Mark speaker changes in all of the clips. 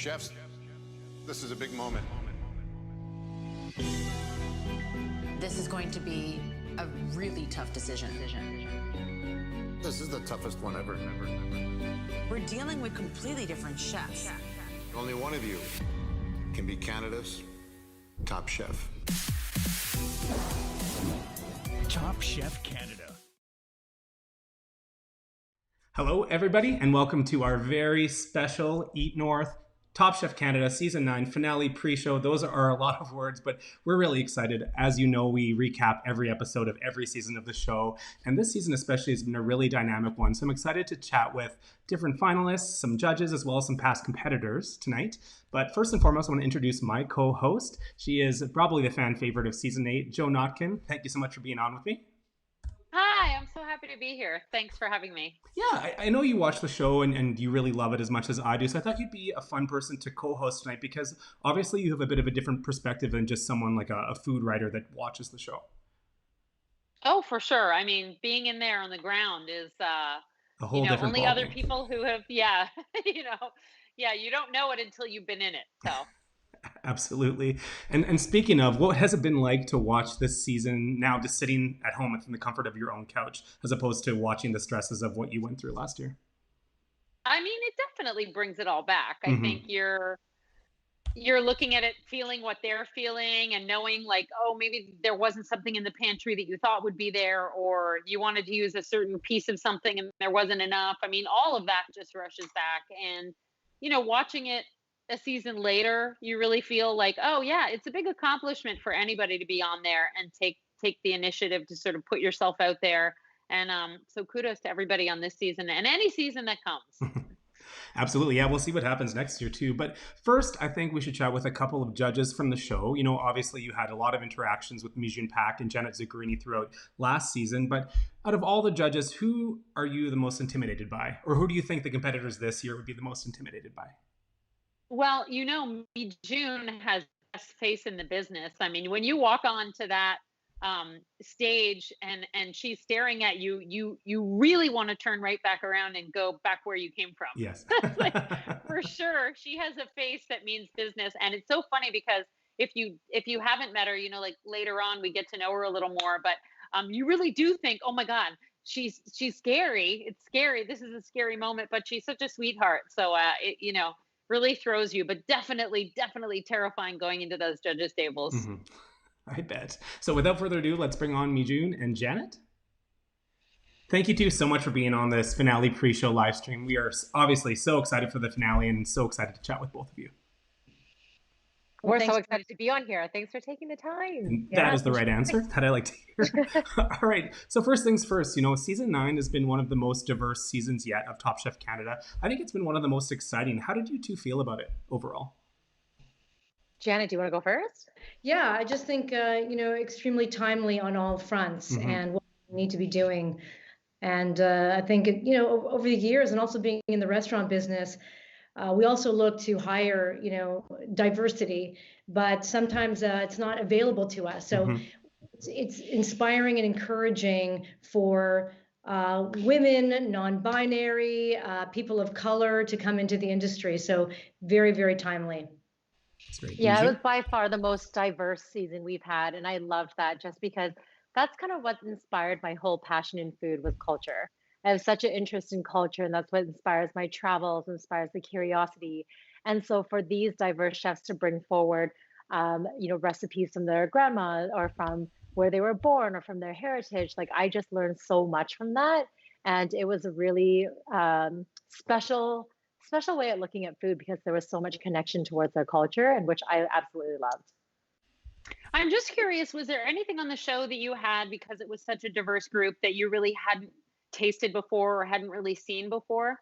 Speaker 1: Chefs, this is a big moment.
Speaker 2: This is going to be a really tough decision.
Speaker 1: This is the toughest one ever.
Speaker 2: We're dealing with completely different chefs.
Speaker 1: Only one of you can be Canada's top chef.
Speaker 3: Top Chef Canada.
Speaker 4: Hello, everybody, and welcome to our very special Eat North Top Chef Canada Season 9 finale pre-show. Those are a lot of words, but we're really excited. As you know, we recap every episode of every season of the show, and this season especially has been a really dynamic one. So I'm excited to chat with different finalists, some judges, as well as some past competitors tonight. But first and foremost, I want to introduce my co-host. She is probably the fan favorite of Season 8, Jo Notkin. Thank you so much for being on with me.
Speaker 5: Hi, I'm so happy to be here. Thanks for having me.
Speaker 4: Yeah, I know you watch the show and you really love it as much as I do. So I thought you'd be a fun person to co-host tonight because obviously you have a bit of a different perspective than just someone like a food writer that watches the show.
Speaker 5: Oh, for sure. I mean, being in there on the ground is,
Speaker 4: A whole different
Speaker 5: only other
Speaker 4: ballgame.
Speaker 5: people who have, you don't know it until you've been in it. So.
Speaker 4: Absolutely. And speaking of, what has it been like to watch this season now just sitting at home within the comfort of your own couch as opposed to watching the stresses of what you went through last year?
Speaker 5: I mean, it definitely brings it all back. I
Speaker 4: Mhm.
Speaker 5: think you're looking at it, feeling what they're feeling and knowing like, oh, maybe there wasn't something in the pantry that you thought would be there, or you wanted to use a certain piece of something and there wasn't enough. I mean, all of that just rushes back. And, watching it a season later, you really feel like, oh yeah, it's a big accomplishment for anybody to be on there and take the initiative to sort of put yourself out there. And so kudos to everybody on this season and any season that comes.
Speaker 4: Absolutely. Yeah, we'll see what happens next year too. But first, I think we should chat with a couple of judges from the show. You know, obviously you had a lot of interactions with Mijune and Janet Zuccarini throughout last season. But out of all the judges, who are you the most intimidated by? Or who do you think the competitors this year would be the most intimidated by?
Speaker 5: Well, Mijune has the best face in the business. I mean, when you walk onto that stage and she's staring at you, you really want to turn right back around and go back where you came from.
Speaker 4: Yes.
Speaker 5: Like, for sure, she has a face that means business, and it's so funny because if you haven't met her, like later on we get to know her a little more, but you really do think, oh my God, she's scary. It's scary. This is a scary moment, but she's such a sweetheart. So really throws you, but definitely terrifying going into those judges tables.
Speaker 4: Mhm. I bet. So without further ado, let's bring on Mijune and Janet. Thank you two so much for being on this finale pre-show live stream. We are obviously so excited for the finale and so excited to chat with both of you.
Speaker 6: We're so excited to be on here. Thanks for taking the time.
Speaker 4: And that is the right answer that I like to hear. All right. So first things first, season 9 has been one of the most diverse seasons yet of Top Chef Canada. I think it's been one of the most exciting. How did you two feel about it overall?
Speaker 6: Janet, do you want to go first?
Speaker 7: Yeah, I just think, extremely timely on all fronts and what we need to be doing. And I think, over the years and also being in the restaurant business, we also look to hire, diversity, but sometimes it's not available to us. So it's inspiring and encouraging for women, non-binary, people of color to come into the industry. So very, very timely.
Speaker 4: That's great.
Speaker 6: Yeah, it was by far the most diverse season we've had. And I loved that just because that's kind of what inspired my whole passion in food was culture. I have such an interest in culture, and that's what inspires my travels, inspires the curiosity. And so for these diverse chefs to bring forward, recipes from their grandma or from where they were born or from their heritage, like I just learned so much from that. And it was a really special way of looking at food because there was so much connection towards their culture, and which I absolutely loved.
Speaker 5: I'm just curious, was there anything on the show that you had, because it was such a diverse group, that you really hadn't tasted before or hadn't really seen before?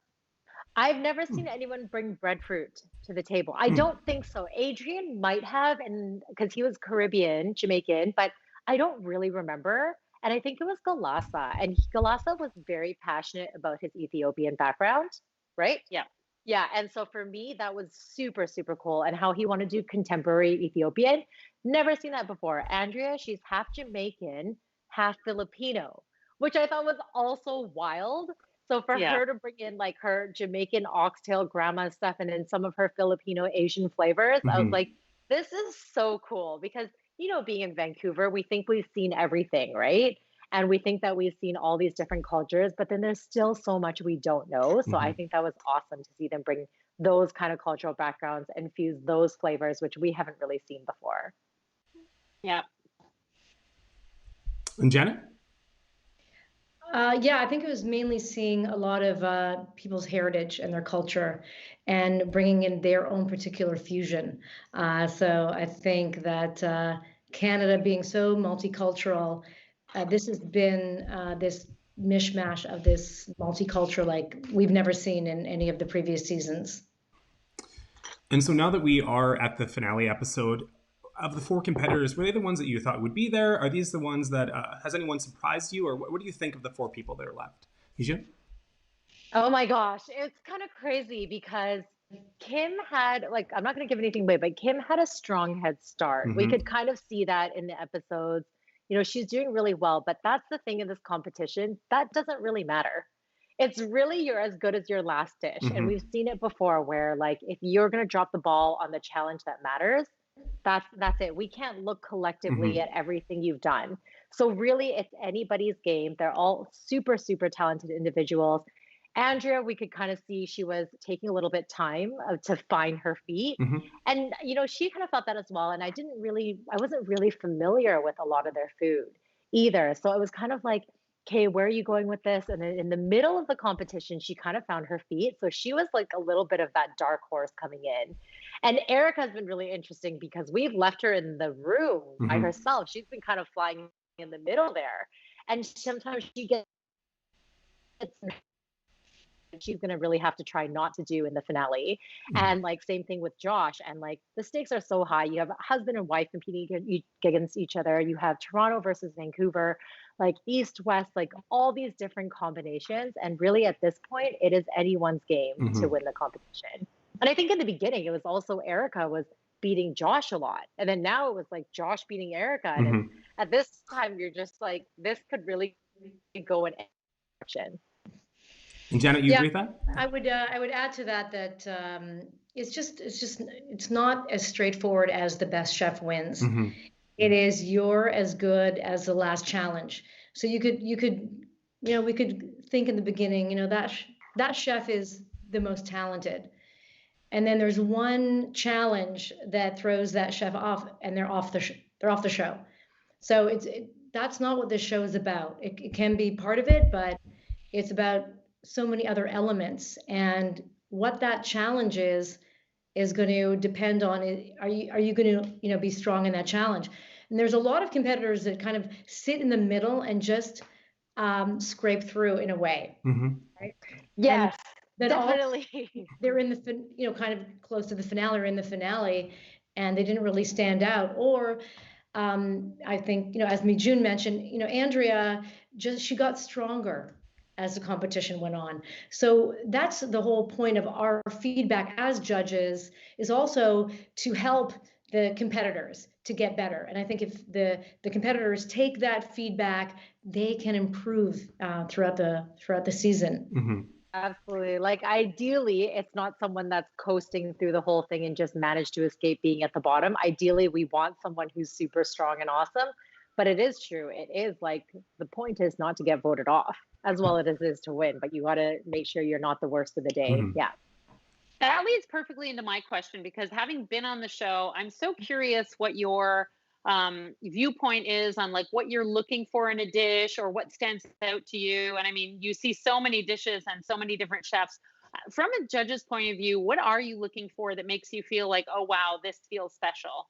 Speaker 6: I've never seen anyone bring breadfruit to the table. I don't think so. Adrian might have, and because he was Caribbean, Jamaican, but I don't really remember. And I think it was Galasa, and Galasa was very passionate about his Ethiopian background, right?
Speaker 5: Yeah.
Speaker 6: Yeah, and so for me, that was super, super cool. And how he wanted to do contemporary Ethiopian. Never seen that before. Andrea, she's half Jamaican, half Filipino, which I thought was also wild. So for
Speaker 5: Yeah.
Speaker 6: her to bring in like her Jamaican oxtail grandma stuff and then some of her Filipino Asian flavors, I was
Speaker 4: Mhm.
Speaker 6: like, this is so cool because, being in Vancouver, we think we've seen everything, right? And we think that we've seen all these different cultures, but then there's still so much we don't know. So I
Speaker 4: Mhm.
Speaker 6: think that was awesome to see them bring those kind of cultural backgrounds and fuse those flavors, which we haven't really seen before.
Speaker 5: Yeah.
Speaker 4: And Janet?
Speaker 7: Yeah, I think it was mainly seeing a lot of people's heritage and their culture and bringing in their own particular fusion. So I think that Canada being so multicultural, this has been this mishmash of this multicultural like we've never seen in any of the previous seasons.
Speaker 4: And so now that we are at the finale episode, of the four competitors, were they the ones that you thought would be there? Are these the ones that, has anyone surprised you? Or what do you think of the four people that are left? Mijune?
Speaker 6: Oh my gosh, it's kind of crazy because Kym had, like, I'm not going to give anything away, but Kym had a strong head start. We
Speaker 4: Mm-hmm.
Speaker 6: could kind of see that in the episodes. She's doing really well, but that's the thing in this competition. That doesn't really matter. It's really you're as good as your last dish. And
Speaker 4: Mm-hmm.
Speaker 6: we've seen it before where, like, if you're going to drop the ball on the challenge that matters, that's it. We can't look collectively
Speaker 4: Mm-hmm.
Speaker 6: at everything you've done. So really it's anybody's game. They're all super, super talented individuals. Andrea, we could kind of see she was taking a little bit time to find her feet.
Speaker 4: Mm-hmm.
Speaker 6: And, she kind of felt that as well. And I wasn't really familiar with a lot of their food either. So it was kind of like, okay, where are you going with this? And then in the middle of the competition, she kind of found her feet. So she was like a little bit of that dark horse coming in. And Erica's been really interesting because we've left her in the room by
Speaker 4: Mhm.
Speaker 6: herself. She's been kind of flying in the middle there. And sometimes she gets she's going to really have to try not to do in the finale. And like same thing with Josh, and like the stakes are so high. You have husband and wife competing against each other. You have Toronto versus Vancouver, like east west, like all these different combinations, and really at this point it is anyone's game to
Speaker 4: Mhm.
Speaker 6: win the competition. And I think in the beginning it was also Erica was beating Josh a lot, and then now it was like Josh beating Erica, and
Speaker 4: Mhm.
Speaker 6: at this time you're just like, this could really go in any direction.
Speaker 4: And Janet, you
Speaker 7: Yeah,
Speaker 4: agree with that?
Speaker 7: I would add to that it's not as straightforward as the best chef wins.
Speaker 4: Mhm.
Speaker 7: It is you're as good as the last challenge. So you could we could think in the beginning, that chef is the most talented. And then there's one challenge that throws that chef off and they're off the show. So that's not what this show is about. It can be part of it, but it's about so many other elements, and what that challenge is going to depend on it. Are you going to be strong in that challenge? And there's a lot of competitors that kind of sit in the middle and just scrape through in a way,
Speaker 4: Mhm.
Speaker 7: right?
Speaker 6: Yes,
Speaker 7: Then
Speaker 6: definitely.
Speaker 7: they're in the kind of close to the finale or in the finale, and they didn't really stand out. Or I think, as Mijune mentioned, Andrea she got stronger as the competition went on. So that's the whole point of our feedback as judges, is also to help the competitors to get better. And I think if the competitors take that feedback, they can improve throughout the season.
Speaker 4: Mhm.
Speaker 6: Absolutely. Like ideally, it's not someone that's coasting through the whole thing and just managed to escape being at the bottom. Ideally, we want someone who's super strong and awesome. But it is true. It is like the point is not to get voted off as well as it is to win, but you got to make sure you're not the worst of the day.
Speaker 4: Mhm.
Speaker 6: Yeah.
Speaker 5: That leads perfectly into my question, because having been on the show, I'm so curious what your viewpoint is on like what you're looking for in a dish or what stands out to you. And I mean, you see so many dishes and so many different chefs. From a judge's point of view, what are you looking for that makes you feel like, oh, wow, this feels special?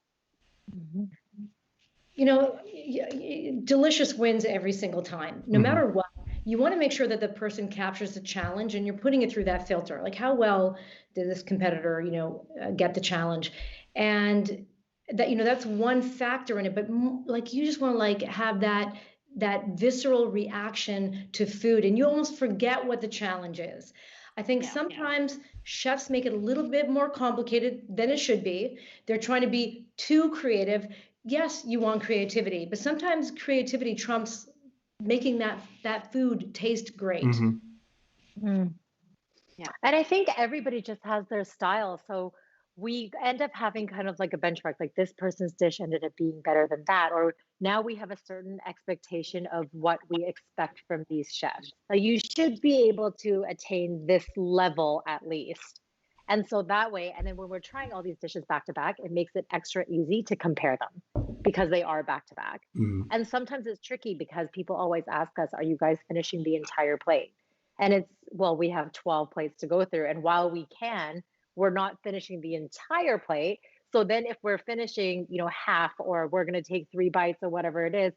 Speaker 7: Delicious wins every single time, no matter what. You want to make sure that the person captures the challenge and you're putting it through that filter. Like, how well did this competitor, get the challenge? And that, that's one factor in it. But like, you just want to like have that visceral reaction to food, and you almost forget what the challenge is. I think sometimes chefs make it a little bit more complicated than it should be. They're trying to be too creative. Yes, you want creativity, but sometimes creativity trumps making that food taste great.
Speaker 4: Mhm.
Speaker 6: Mm.
Speaker 5: Yeah.
Speaker 6: And I think everybody just has their style. So we end up having kind of like a benchmark, like this person's dish ended up being better than that. Or now we have a certain expectation of what we expect from these chefs. Like you should be able to attain this level at least. And so that way, and then when we're trying all these dishes back to back, it makes it extra easy to compare them because they are back to back. And sometimes it's tricky because people always ask us, are you guys finishing the entire plate? And it's, well, we have 12 plates to go through. And while we can, we're not finishing the entire plate. So then if we're finishing, half, or we're going to take 3 bites or whatever it is,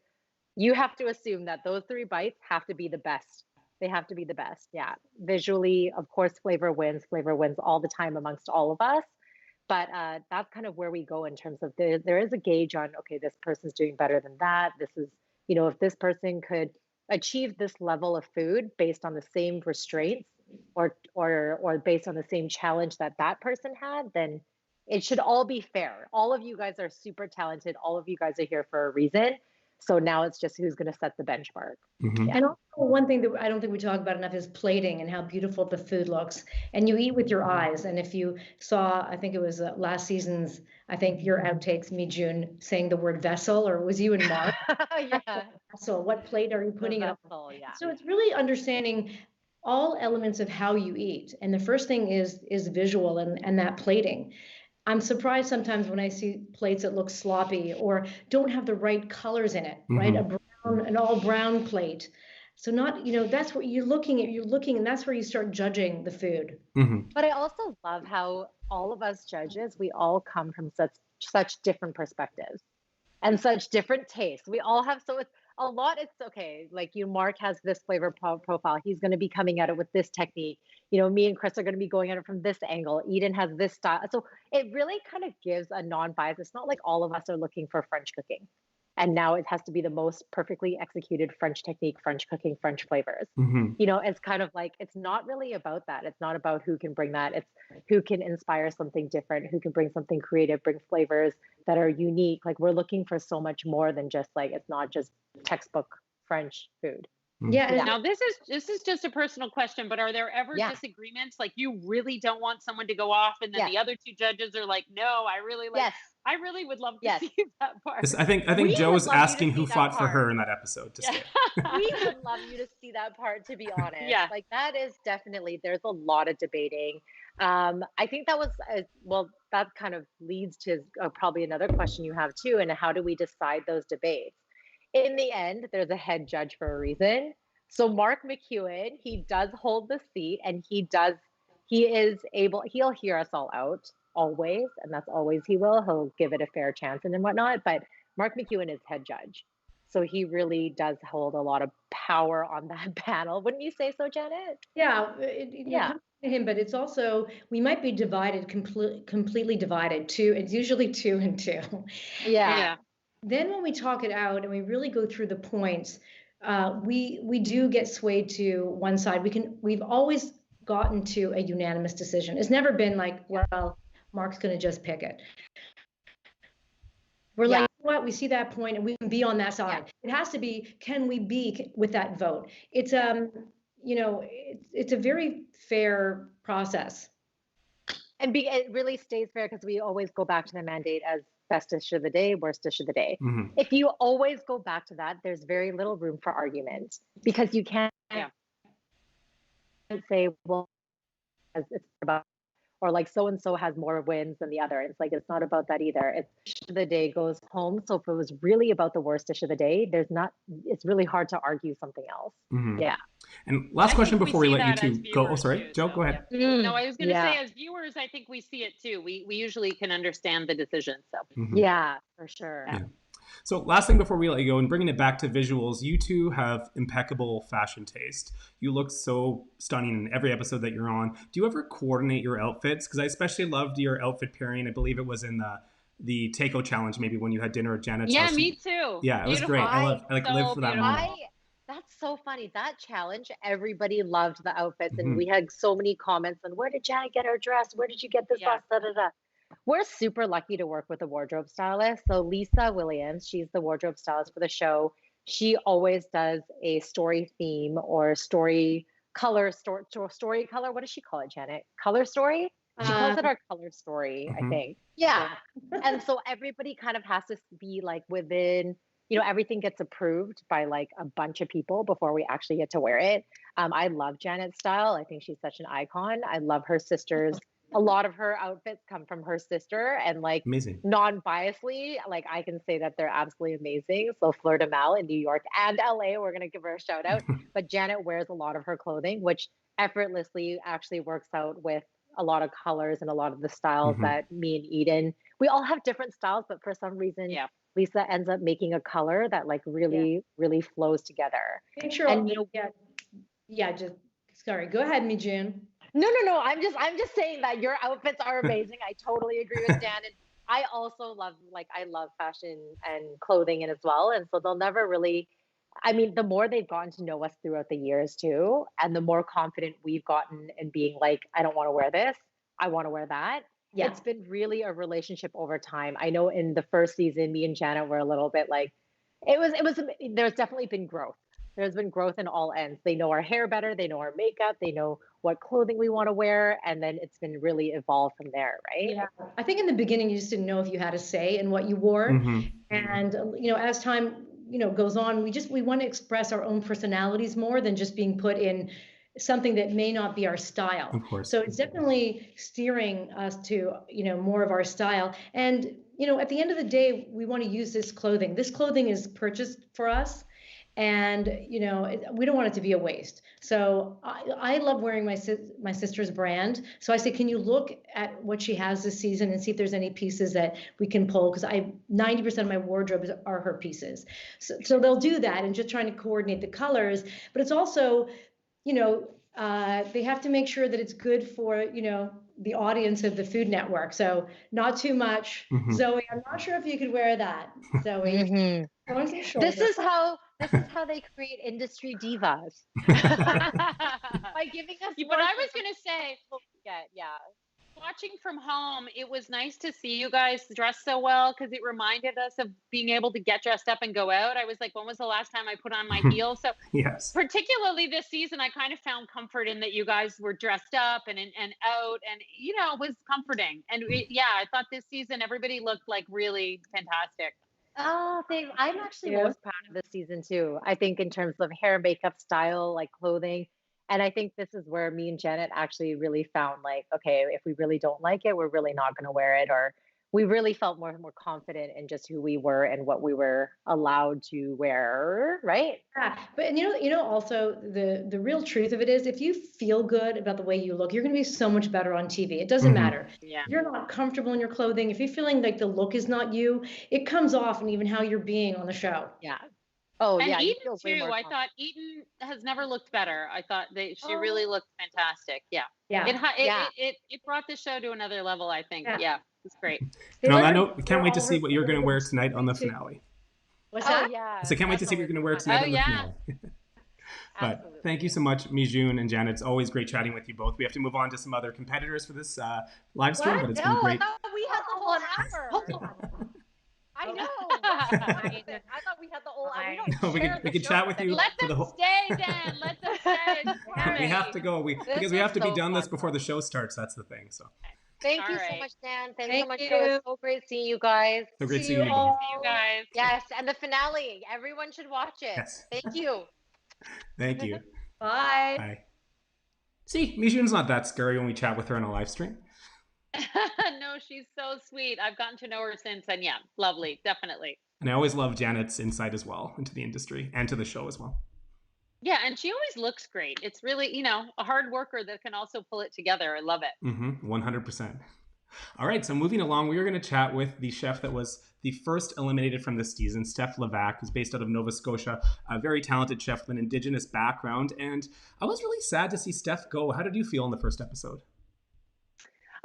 Speaker 6: you have to assume that those 3 bites have to be the best. They have to be the best. Yeah. Visually, of course, flavor wins all the time amongst all of us. But that's kind of where we go in terms of there is a gauge on, okay, this person's doing better than that. This is, if this person could achieve this level of food based on the same restraints or based on the same challenge that that person had, then it should all be fair. All of you guys are super talented. All of you guys are here for a reason. So now it's just who's going to set the benchmark.
Speaker 7: And also one thing that I don't think we talk about enough is plating and how beautiful the food looks. And you eat with your eyes. And if you saw, I think it was last season's, I think your outtakes, Mijune, saying the word vessel, or it was you and Mark?
Speaker 6: Yeah.
Speaker 7: Vessel, what plate are you putting it
Speaker 6: Vessel,
Speaker 7: on?
Speaker 6: yeah.
Speaker 7: So it's really understanding all elements of how you eat. And the first thing is visual and that plating. I'm surprised sometimes when I see plates that look sloppy or don't have the right colors in it, right? An all brown plate. So not, that's what you're looking, and that's where you start judging the food.
Speaker 6: But I also love how all of us judges, we all come from such different perspectives and such different tastes. We all have, so it's a lot. It's okay. Like Mark has this flavor profile. He's going to be coming at it with this technique. Me and Chris are going to be going at it from this angle. Eden has this style. So it really kind of gives a non-bias. It's not like all of us are looking for French cooking. And now it has to be the most perfectly executed French technique, French cooking, French flavors. It's kind of like, it's not really about that. It's not about who can bring that. It's who can inspire something different, who can bring something creative, bring flavors that are unique. Like we're looking for so much more than just like, it's not just textbook French food.
Speaker 7: Yeah.
Speaker 5: Now this is just a personal question, but are there ever disagreements? Like you really don't want someone to go off, and then the other 2 judges are like, "No, I really like." I really would love to see that part.
Speaker 4: I think Joe's asking who fought for her in that episode.
Speaker 6: We would love you to see that part, to be honest.
Speaker 5: Yeah.
Speaker 6: Like that is definitely, there's a lot of debating. I think that was, that kind of leads to probably another question you have too. And how do we decide those debates? In the end, there's a head judge for a reason. So Mark McEwen, he does hold the seat, and he'll hear us all out always. And that's always he'll give it a fair chance and whatnot. But Mark McEwen is head judge. So he really does hold a lot of power on that panel. Wouldn't you say so, Janet?
Speaker 7: Yeah. Him, but it's also, we might be divided, completely divided. It's usually 2 and 2.
Speaker 6: Yeah.
Speaker 7: Then when we talk it out and we really go through the points, we do get swayed to one side. We've always gotten to a unanimous decision. It's never been like, well, Mark's going to just pick it. We're like, what? We see that point and we can be on that side. It has to be, can we be with that vote? It's it's a very fair process.
Speaker 6: And it really stays fair because we always go back to the mandate as best dish of the day, worst dish of the day. If you always go back to that, there's very little room for argument because you can't say, well, it's about, or like so-and-so has more wins than the other. It's like, it's not about that either. It's dish of the day goes home. So if it was really about the worst dish of the day, it's really hard to argue something else. Yeah.
Speaker 4: And last question before we let you two go. Oh, sorry, Joe, go ahead.
Speaker 5: No, I was going to say, as viewers, I think we see it too. We usually can understand the decision. So
Speaker 6: yeah, for sure.
Speaker 4: Yeah. So last thing before we let you go, and bringing it back to visuals, you two have impeccable fashion taste. You look so stunning in every episode that you're on. Do you ever coordinate your outfits? Because I especially loved your outfit pairing. I believe it was in the Takeout Challenge, maybe when you had dinner at Janet's house.
Speaker 5: Yeah, me too.
Speaker 4: Yeah, it was great. I live for that moment.
Speaker 6: That's so funny. That challenge, everybody loved the outfits, and we had so many comments on where did Janet get her dress? Where did you get this dress? Da, da, da. We're super lucky to work with a wardrobe stylist. So Lisa Williams, she's the wardrobe stylist for the show. She always does a story theme or story story color. What does she call it, Janet? Color story? She calls it our color story, I think. Yeah. And so everybody kind of has to be like within, everything gets approved by like a bunch of people before we actually get to wear it. I love Janet's style. I think she's such an icon. I love her sister's. A lot of her outfits come from her sister, and like
Speaker 4: Amazing.
Speaker 6: Non-biasly, like I can say that they're absolutely amazing. So Fleur de Mal in New York and LA, we're gonna give her a shout out. But Janet wears a lot of her clothing, which effortlessly actually works out with a lot of colors and a lot of the styles that me and Eden, we all have different styles, but for some reason, Lisa ends up making a color that like really, really flows together.
Speaker 7: Make sure,
Speaker 6: and
Speaker 7: just sorry. Go ahead, Mijune.
Speaker 6: No. I'm just saying that your outfits are amazing. I totally agree with Dan, and I also love fashion and clothing and as well. And so they'll never really. I mean, the more they've gotten to know us throughout the years too, and the more confident we've gotten in being like, I don't want to wear this, I want to wear that. Yeah. It's been really a relationship over time. I know in the first season, me and Janet were a little bit like, there's definitely been growth. There's been growth in all ends. They know our hair better. They know our makeup. They know what clothing we want to wear. And then it's been really evolved from there, right?
Speaker 7: Yeah. I think in the beginning, you just didn't know if you had a say in what you wore. And, as time, goes on, we want to express our own personalities more than just being put in something that may not be our style.
Speaker 4: Of course.
Speaker 7: So it's definitely steering us to, more of our style. And, at the end of the day, we want to use this clothing. This clothing is purchased for us. And, we don't want it to be a waste. So I love wearing my sister's brand. So I say, can you look at what she has this season and see if there's any pieces that we can pull? Because 90% of my wardrobe are her pieces. So they'll do that and just trying to coordinate the colors. But it's also, they have to make sure that it's good for, the audience of the Food Network. So not too much. Zoe, I'm not sure if you could wear that, Zoe.
Speaker 6: This is how they create industry divas. By giving us
Speaker 5: But I was going to say,
Speaker 6: yeah.
Speaker 5: Watching from home, it was nice to see you guys dress so well because it reminded us of being able to get dressed up and go out. I was like, when was the last time I put on my heels? So
Speaker 4: yes,
Speaker 5: particularly this season, I kind of found comfort in that you guys were dressed up and out, and it was comforting. And I thought this season everybody looked like really fantastic.
Speaker 6: Oh, thanks. I'm actually most proud of this season too. I think in terms of hair, makeup, style, like clothing. And I think this is where me and Janet actually really found like, okay, if we really don't like it, we're really not going to wear it. Or we really felt more confident in just who we were and what we were allowed to wear, right?
Speaker 7: Yeah, but also the real truth of it is, if you feel good about the way you look, you're going to be so much better on TV. It doesn't matter.
Speaker 5: Yeah.
Speaker 7: If you're not comfortable in your clothing, if you're feeling like the look is not you, it comes off in even how you're being on the show.
Speaker 6: Yeah. Oh,
Speaker 5: and
Speaker 6: yeah.
Speaker 5: Eden too. I thought Eden has never looked better. I thought she really looked fantastic. Yeah.
Speaker 7: Yeah.
Speaker 5: It brought the show to another level, I think. Yeah. It's great.
Speaker 4: And on that note, we can't wait to see what you're going to wear tonight on the finale.
Speaker 7: What's that?
Speaker 6: Yeah.
Speaker 4: So can't wait to see what you're going to wear tonight on the finale. But thank you so much, Mijune and Janet. It's always great chatting with you both. We have to move on to some other competitors for this live stream, but it's been great.
Speaker 6: I thought we had the whole hour. I know. I thought we had the whole hour.
Speaker 4: We can chat with you.
Speaker 5: Let them stay, Dan. Let them stay.
Speaker 4: We have to go. Because we have to be done this before the show starts. That's the thing. So.
Speaker 6: Thank you so much, Dan. Thanks so much. It was so great seeing you guys.
Speaker 4: So great seeing you both.
Speaker 5: See you guys.
Speaker 6: Yes, and the finale. Everyone should watch it. Yes. Thank you.
Speaker 4: Thank you.
Speaker 7: Bye.
Speaker 4: Bye. See, Mijune's not that scary when we chat with her on a live stream.
Speaker 5: No, she's so sweet. I've gotten to know her since, and lovely, definitely.
Speaker 4: And I always love Janet's insight as well into the industry and to the show as well.
Speaker 5: Yeah, and she always looks great. It's really, a hard worker that can also pull it together. I love it.
Speaker 4: 100%. All right, so moving along, we are going to chat with the chef that was the first eliminated from this season, Stephane Levac, who's based out of Nova Scotia, a very talented chef with an Indigenous background. And I was really sad to see Steph go. How did you feel in the first episode?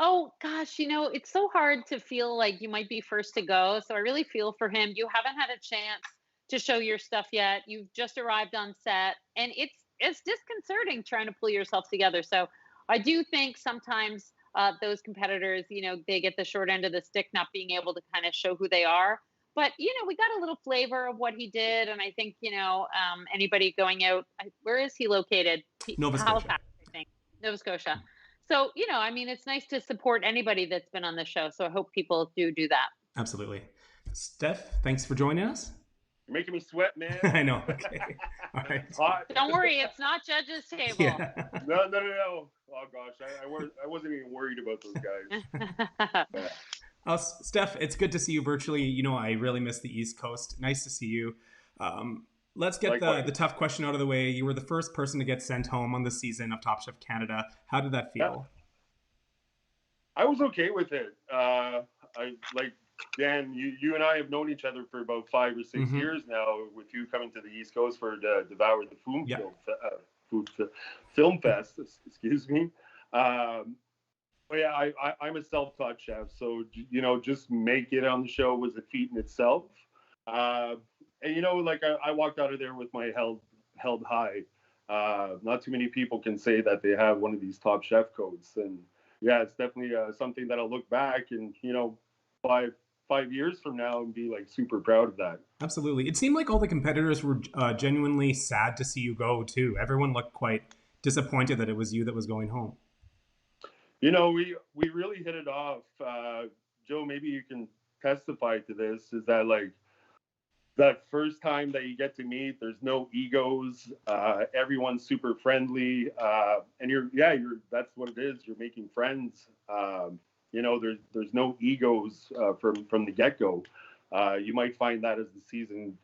Speaker 5: Oh, gosh, it's so hard to feel like you might be first to go. So I really feel for him. You haven't had a chance to show your stuff yet. You've just arrived on set, and it's disconcerting trying to pull yourself together. So I do think sometimes those competitors, they get the short end of the stick, not being able to kind of show who they are. But, we got a little flavor of what he did. And I think, anybody going out, where is he located?
Speaker 4: Nova Scotia.
Speaker 5: Halifax, I think, Nova Scotia. So, I mean, it's nice to support anybody that's been on the show. So I hope people do that.
Speaker 4: Absolutely. Steph, thanks for joining us.
Speaker 8: You're making me sweat, man.
Speaker 4: I know. Okay. All right.
Speaker 8: It's hot.
Speaker 5: Don't worry, it's not judges' table.
Speaker 4: Yeah.
Speaker 8: No. Oh gosh, I wasn't even worried about those guys.
Speaker 4: Steph, it's good to see you virtually. I really miss the East Coast. Nice to see you. Let's get the tough question out of the way. You were the first person to get sent home on the season of Top Chef Canada. How did that feel?
Speaker 8: I was okay with it. Dan, you and I have known each other for about 5 or 6 years now, with you coming to the East Coast for the Devour the Film Fest, excuse me. But yeah, I'm a self-taught chef, so just make it on the show was a feat in itself. And I walked out of there with my held high. Not too many people can say that they have one of these Top Chef codes, and yeah, it's definitely something that I'll look back and 5 years from now and be like super proud of that.
Speaker 4: Absolutely. It seemed like all the competitors were genuinely sad to see you go too. Everyone looked quite disappointed that it was you that was going home.
Speaker 8: We really hit it off. Joe, maybe you can testify to this, is that like that first time that you get to meet, there's no egos, everyone's super friendly, and that's what it is. You're making friends. There's no egos from the get-go. You might find that as the season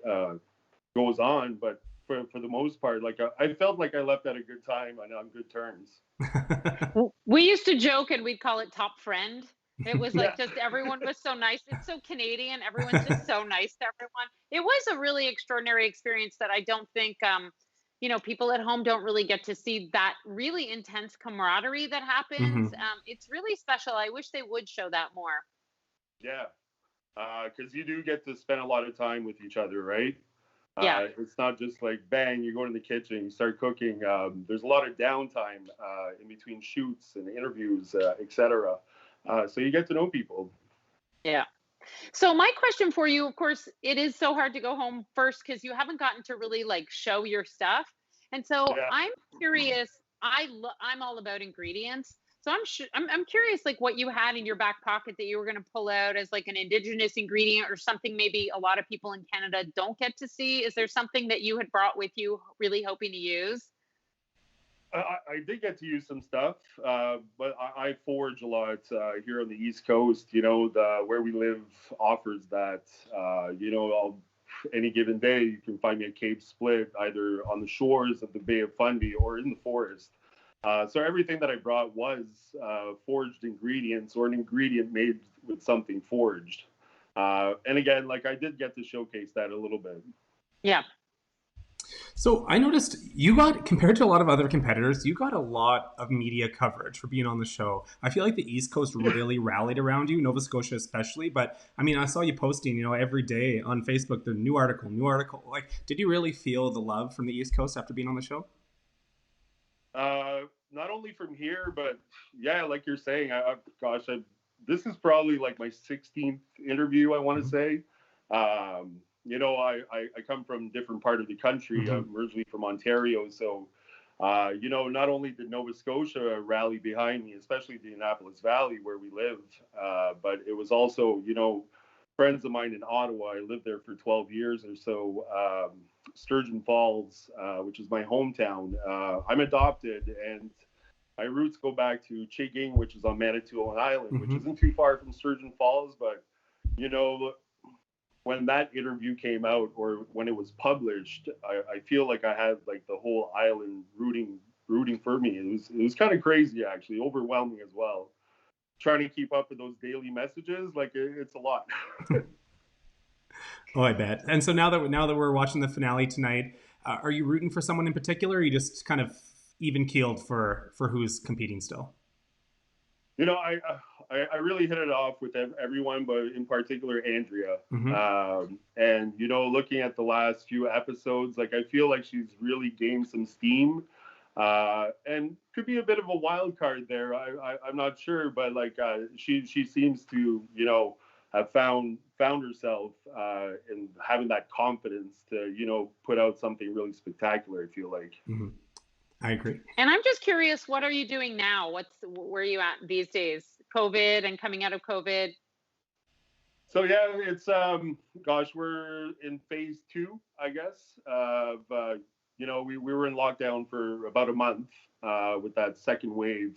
Speaker 8: goes on, but for the most part, I felt like I left at a good time and on good terms.
Speaker 5: We used to joke and we'd call it Top Friend. It was like just everyone was so nice. It's so Canadian. Everyone's just so nice to everyone. It was a really extraordinary experience that I don't think people at home don't really get to see, that really intense camaraderie that happens. It's really special. I wish they would show that more. Yeah,
Speaker 8: because you do get to spend a lot of time with each other, right?
Speaker 5: Yeah.
Speaker 8: It's not just like, bang, you go in the kitchen, you start cooking. There's a lot of downtime in between shoots and interviews, etc. So you get to know people.
Speaker 5: Yeah. So my question for you, of course, it is so hard to go home first because you haven't gotten to really show your stuff. And so I'm curious, I'm all about ingredients. So I'm curious, what you had in your back pocket that you were going to pull out as an indigenous ingredient or something maybe a lot of people in Canada don't get to see. Is there something that you had brought with you really hoping to use?
Speaker 8: I did get to use some stuff, but I forage a lot here on the East Coast. Where we live offers that. Any given day, you can find me at Cape Split, either on the shores of the Bay of Fundy or in the forest. So everything that I brought was foraged ingredients or an ingredient made with something foraged. And again, I did get to showcase that a little bit.
Speaker 5: Yeah.
Speaker 4: So I noticed compared to a lot of other competitors, you got a lot of media coverage for being on the show. I feel like the East Coast really rallied around you, Nova Scotia especially. But I mean, I saw you posting, every day on Facebook, the new article. Did you really feel the love from the East Coast after being on the show?
Speaker 8: Not only from here, but yeah, like you're saying, this is probably my 16th interview, I want to say. I come from a different part of the country. I'm originally from Ontario. So, not only did Nova Scotia rally behind me, especially the Annapolis Valley where we live, but it was also, friends of mine in Ottawa. I lived there for 12 years or so. Sturgeon Falls, which is my hometown. I'm adopted, and my roots go back to Chiging, which is on Manitoulin Island, which isn't too far from Sturgeon Falls. But, when that interview came out, or when it was published, I feel like I had the whole island rooting for me. It was kind of crazy, actually, overwhelming as well. Trying to keep up with those daily messages, it's a lot.
Speaker 4: Oh, I bet. And so now that we're watching the finale tonight, are you rooting for someone in particular, or are you just kind of even keeled for who's competing still?
Speaker 8: I really hit it off with everyone, but in particular Andrea. And looking at the last few episodes, I feel like she's really gained some steam, and could be a bit of a wild card there. I'm not sure, but she seems to have found herself and having that confidence to put out something really spectacular, I feel like.
Speaker 4: I agree.
Speaker 5: And I'm just curious, what are you doing now? Where are you at these days? COVID and coming out of COVID.
Speaker 8: So yeah, it's gosh, we're in phase 2, I guess. Of we were in lockdown for about a month with that second wave.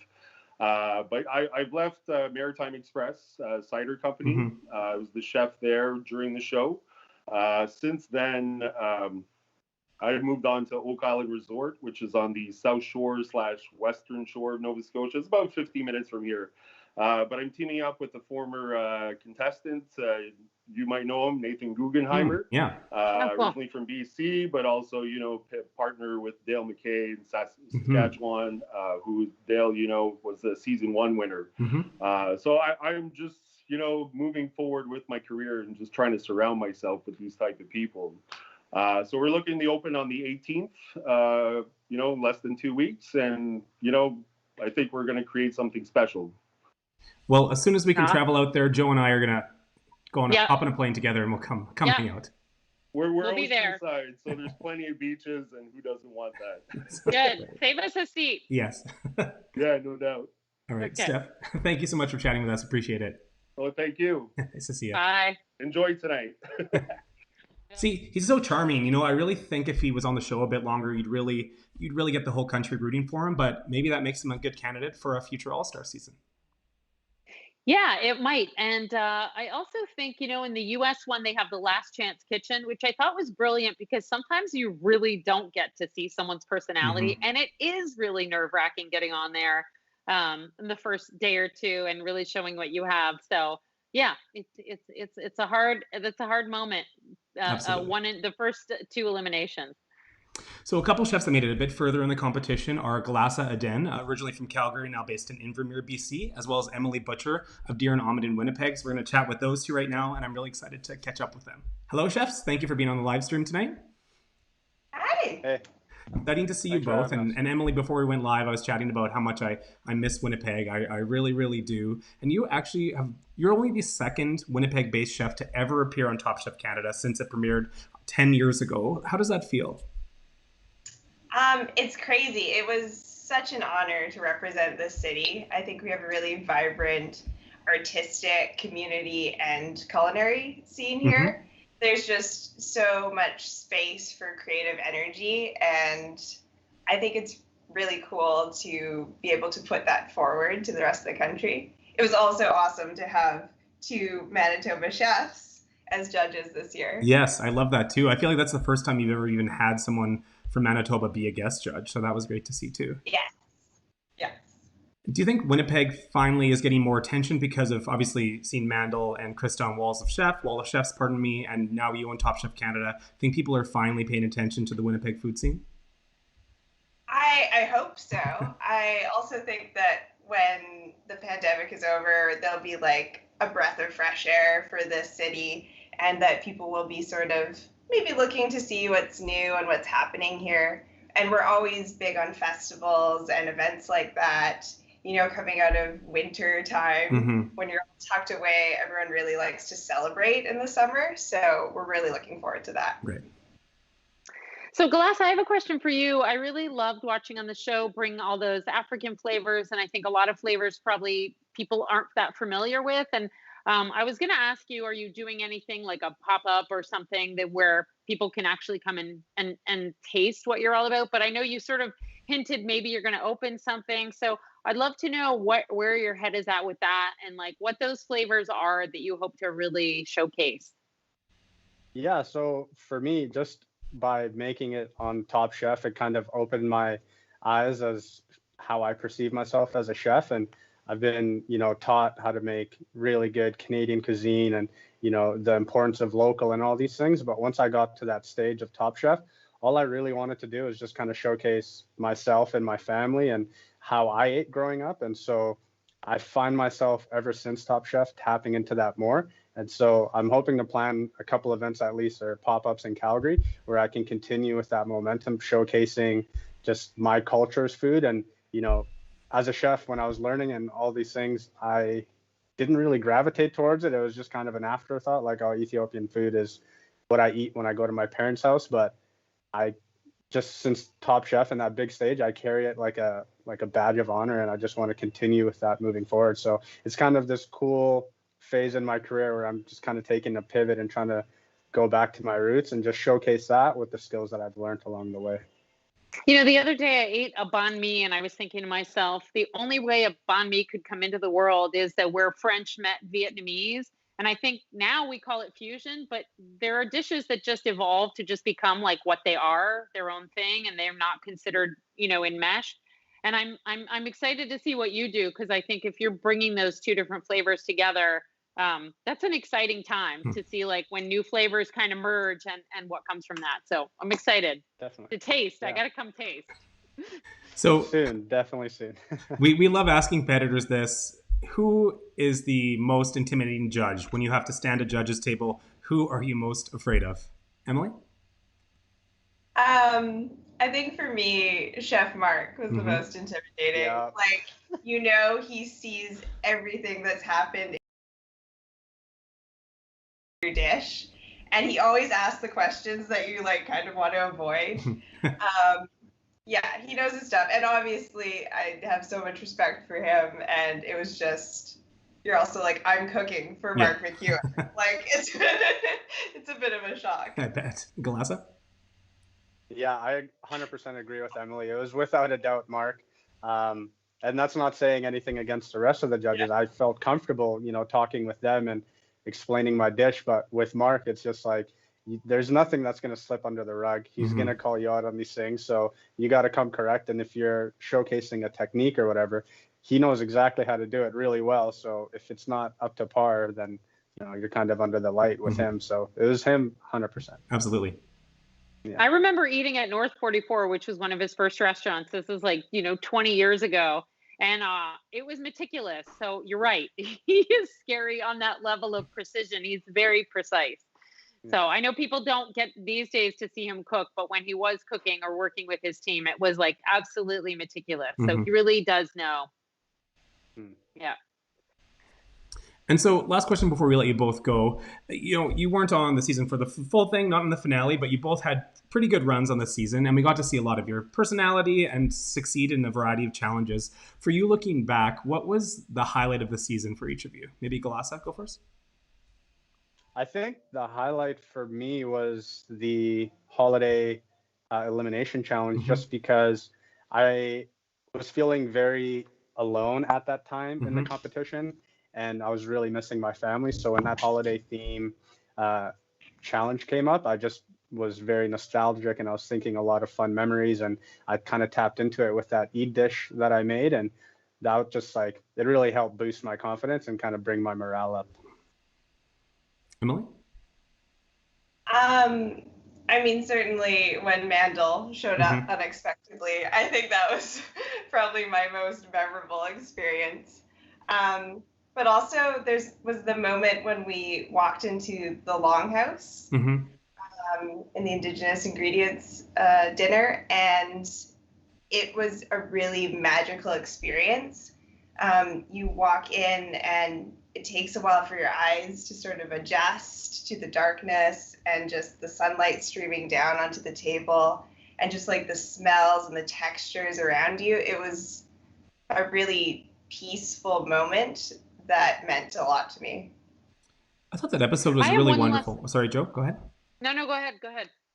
Speaker 8: But I've left Maritime Express Cider Company. I was the chef there during the show. Since then, I moved on to Oak Island Resort, which is on the South Shore / Western Shore of Nova Scotia. It's about 50 minutes from here. But I'm teaming up with a former contestant. You might know him, Nathan Guggenheimer. Originally from BC, but also, partner with Dale McKay in Saskatchewan, who Dale, was the season 1 winner. So I'm just, moving forward with my career and just trying to surround myself with these type of people. So we're looking to open on the 18th, less than 2 weeks. And, I think we're going to create something special.
Speaker 4: Well, as soon as we can travel out there, Joe and I are going to hop on a plane together and we'll come hang out.
Speaker 8: We'll
Speaker 5: be there.
Speaker 8: Side, so there's plenty of beaches, and who doesn't want that?
Speaker 5: Good. Save us a seat.
Speaker 4: Yes.
Speaker 8: Yeah, no doubt.
Speaker 4: All right, Steph, thank you so much for chatting with us. Appreciate it.
Speaker 8: Oh, thank you.
Speaker 4: Nice to see you.
Speaker 5: Bye.
Speaker 8: Enjoy tonight.
Speaker 4: See, he's so charming. I really think if he was on the show a bit longer, you'd really get the whole country rooting for him. But maybe that makes him a good candidate for a future All-Star season.
Speaker 5: Yeah, it might. And I also think, in the US one, they have the Last Chance Kitchen, which I thought was brilliant because sometimes you really don't get to see someone's personality. And it is really nerve-wracking getting on there in the first day or two and really showing what you have. So yeah, it's a hard moment. The first 2 eliminations.
Speaker 4: So a couple chefs that made it a bit further in the competition are Galasa Aden, originally from Calgary, now based in Invermere, BC, as well as Emily Butcher of Deer and Ahmed in Winnipeg. So we're going to chat with those 2 right now, and I'm really excited to catch up with them. Hello, chefs. Thank you for being on the live stream tonight.
Speaker 9: Hi.
Speaker 8: Hey.
Speaker 4: Exciting to see you both. And Emily, before we went live, I was chatting about how much I miss Winnipeg. I really, really do. And you actually you're only the second Winnipeg-based chef to ever appear on Top Chef Canada since it premiered 10 years ago. How does that feel?
Speaker 9: It's crazy. It was such an honor to represent this city. I think we have a really vibrant, artistic community and culinary scene here. There's just so much space for creative energy, and I think it's really cool to be able to put that forward to the rest of the country. It was also awesome to have 2 Manitoba chefs as judges this year.
Speaker 4: Yes, I love that too. I feel like that's the first time you've ever even had someone from Manitoba be a guest judge, so that was great to see too.
Speaker 9: Yes.
Speaker 4: Do you think Winnipeg finally is getting more attention because of obviously seeing Mandel and Krista on Wall of Chefs, and now you on Top Chef Canada? I think people are finally paying attention to the Winnipeg food scene?
Speaker 9: I hope so. I also think that when the pandemic is over, there'll be like a breath of fresh air for this city, and that people will be sort of maybe looking to see what's new and what's happening here. And we're always big on festivals and events like that. Coming out of winter time, when you're all tucked away, everyone really likes to celebrate in the summer. So we're really looking forward to that.
Speaker 4: Right.
Speaker 5: So Galasa, I have a question for you. I really loved watching on the show bring all those African flavors, and I think a lot of flavors probably people aren't that familiar with. And I was going to ask you, are you doing anything like a pop-up or something where people can actually come in and taste what you're all about? But I know you sort of hinted maybe you're going to open something. So I'd love to know where your head is at with that, and like what those flavors are that you hope to really showcase.
Speaker 10: Yeah, so for me, just by making it on Top Chef, it kind of opened my eyes as how I perceive myself as a chef. And I've been, taught how to make really good Canadian cuisine and, the importance of local and all these things. But once I got to that stage of Top Chef, all I really wanted to do is just kind of showcase myself and my family and how I ate growing up. And so I find myself ever since Top Chef tapping into that more. And so I'm hoping to plan a couple events at least, or pop-ups in Calgary, where I can continue with that momentum, showcasing just my culture's food. And, as a chef, when I was learning and all these things, I didn't really gravitate towards it. It was just kind of an afterthought, like, oh, Ethiopian food is what I eat when I go to my parents' house. But I just since Top Chef and that big stage, I carry it like a badge of honor, and I just want to continue with that moving forward. So it's kind of this cool phase in my career where I'm just kind of taking a pivot and trying to go back to my roots and just showcase that with the skills that I've learned along the way.
Speaker 5: You know, the other day I ate a banh mi and I was thinking to myself, the only way a banh mi could come into the world is that where French met Vietnamese. And I think now we call it fusion, but there are dishes that just evolve to just become like what they are, their own thing, and they're not considered, you know, enmeshed. And I'm excited to see what you do, because I think if you're bringing those two different flavors together, that's an exciting time to see like when new flavors kind of merge and what comes from that. So I'm excited to taste. Yeah. I got to come taste.
Speaker 10: So soon, definitely soon.
Speaker 4: we love asking competitors this. Who is the most intimidating judge when you have to stand at judges' table? Who are you most afraid of? Emily?
Speaker 9: I think for me, Chef Mark was the most intimidating. Yeah. Like, you know, he sees everything that's happened in your dish, and he always asks the questions that you like kind of want to avoid. Yeah, he knows his stuff. And obviously, I have so much respect for him. And it was just, you're also like, I'm cooking for Mark McEwen. Like, it's a bit of a shock.
Speaker 4: I bet. Galasa?
Speaker 10: Yeah, I 100% agree with Emily. It was without a doubt Mark. And that's not saying anything against the rest of the judges. Yeah. I felt comfortable, you know, talking with them and explaining my dish. But with Mark, it's just like, there's nothing that's going to slip under the rug. He's going to call you out on these things. So you got to come correct. And if you're showcasing a technique or whatever, he knows exactly how to do it really well. So if it's not up to par, then, you know, you're kind of under the light with him. So it was him 100%.
Speaker 4: Absolutely.
Speaker 5: Yeah. I remember eating at North 44, which was one of his first restaurants. This was like, you know, 20 years ago. And it was meticulous. So you're right. He is scary on that level of precision. He's very precise. So I know people don't get these days to see him cook, but when he was cooking or working with his team, it was like absolutely meticulous. So he really does know. Yeah.
Speaker 4: And so last question before we let you both go. You know, you weren't on the season for the full thing, not in the finale, but you both had pretty good runs on the season, and we got to see a lot of your personality and succeed in a variety of challenges. For you looking back, what was the highlight of the season for each of you? Maybe Galasa, go first.
Speaker 10: I think the highlight for me was the holiday elimination challenge, just because I was feeling very alone at that time in the competition, and I was really missing my family. So when that holiday theme challenge came up, I just was very nostalgic, and I was thinking a lot of fun memories, and I kind of tapped into it with that Eid dish that I made, and that just like, it really helped boost my confidence and kind of bring my morale up.
Speaker 4: Emily?
Speaker 9: I mean, certainly when Mandel showed up unexpectedly, I think that was probably my most memorable experience. But also was the moment when we walked into the Longhouse in the Indigenous Ingredients dinner, and it was a really magical experience. You walk in and it takes a while for your eyes to sort of adjust to the darkness and just the sunlight streaming down onto the table and just like the smells and the textures around you. It was a really peaceful moment that meant a lot to me.
Speaker 4: I thought that episode was really wonderful. Sorry, Jo, go ahead.
Speaker 5: No, go ahead.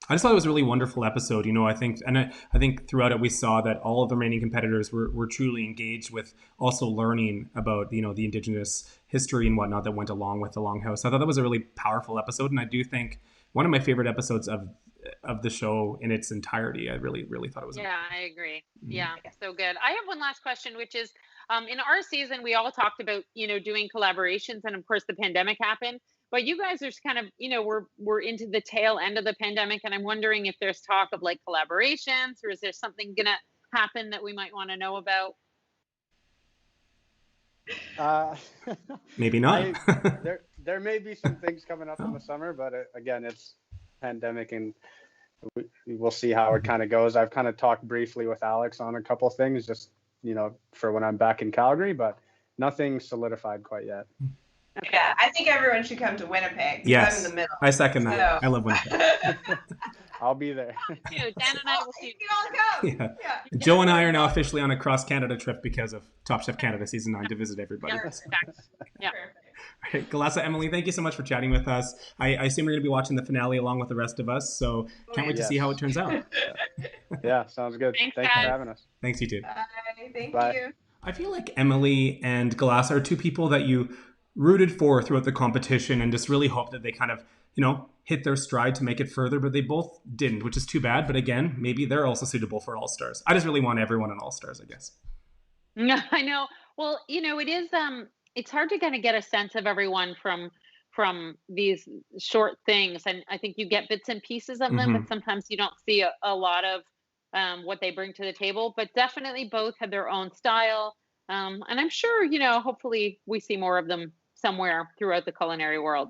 Speaker 4: I just thought it was a really wonderful episode. You know, I think throughout it we saw that all of the remaining competitors were truly engaged with also learning about, you know, the Indigenous history and whatnot that went along with the Longhouse. I thought that was a really powerful episode, and I do think one of my favorite episodes of the show in its entirety. I really thought it was.
Speaker 5: Yeah, I agree. Yeah, so good. I have one last question, which is, in our season we all talked about, you know, doing collaborations, and of course the pandemic happened. But you guys are kind of, you know, we're into the tail end of the pandemic, and I'm wondering if there's talk of like collaborations, or is there something gonna happen that we might want to know about?
Speaker 4: Maybe not.
Speaker 10: There may be some things coming up in the summer, but again, it's pandemic, and we'll see how it kind of goes. I've kind of talked briefly with Alex on a couple of things, just, you know, for when I'm back in Calgary, but nothing solidified quite yet.
Speaker 9: Okay. Yeah, I think everyone should come to Winnipeg.
Speaker 4: Yes,
Speaker 9: I'm in the middle.
Speaker 4: I second that. I love Winnipeg.
Speaker 10: I'll be there.
Speaker 5: Dan and I will see you.
Speaker 9: all go.
Speaker 4: Yeah. Joe and I are now officially on a cross Canada trip because of Top Chef Canada season 9 to visit everybody.
Speaker 5: Yeah.
Speaker 4: All right, Galasa, Emily, thank you so much for chatting with us. I assume you're going to be watching the finale along with the rest of us, so can't wait to see how it turns out.
Speaker 10: Yeah, sounds good.
Speaker 5: Thanks,
Speaker 10: Thanks
Speaker 5: guys.
Speaker 10: for having us.
Speaker 4: Thanks, you too.
Speaker 9: Bye. Thank
Speaker 10: Bye.
Speaker 9: you.
Speaker 4: I feel like Emily and Galasa are two people that you rooted for throughout the competition and just really hope that they kind of, hit their stride to make it further, but they both didn't, which is too bad. But again, maybe they're also suitable for All-Stars. I just really want everyone in All-Stars, I guess.
Speaker 5: No, I know. Well, it is it's hard to kind of get a sense of everyone from these short things, and I think you get bits and pieces of them, but sometimes you don't see a lot of what they bring to the table. But definitely both have their own style, and I'm sure hopefully we see more of them somewhere throughout the culinary world.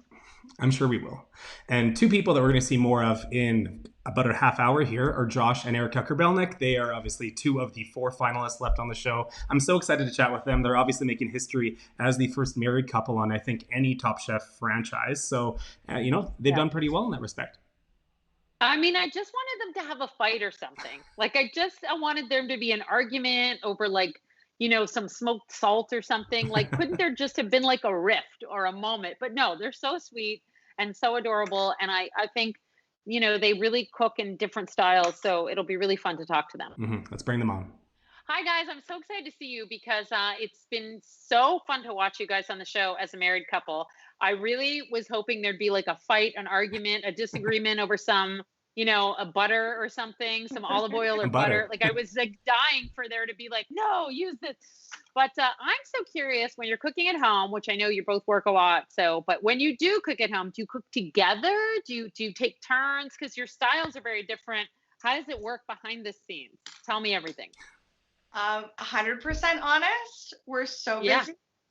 Speaker 4: I'm sure we will. And two people that we're going to see more of in about a half hour here are Josh and Erica Karbelnik. They are obviously two of the 4 finalists left on the show. I'm so excited to chat with them. They're obviously making history as the first married couple on, I think, any Top Chef franchise. So, they've done pretty well in that respect.
Speaker 5: I mean, I just wanted them to have a fight or something. Like, I wanted there to be an argument over some smoked salt or something. Like, couldn't there just have been like a rift or a moment? But no, they're so sweet and so adorable. And I think, they really cook in different styles. So it'll be really fun to talk to them.
Speaker 4: Let's bring them on.
Speaker 5: Hi, guys. I'm so excited to see you because it's been so fun to watch you guys on the show as a married couple. I really was hoping there'd be like a fight, an argument, a disagreement over some a butter or something, some olive oil or butter. Like, I was like dying for there to be like, no, use this. But I'm so curious, when you're cooking at home, which I know you both work a lot. But when you do cook at home, do you cook together? Do you take turns? Because your styles are very different. How does it work behind the scenes? Tell me everything.
Speaker 9: 100% honest. We're so busy.
Speaker 5: Yeah.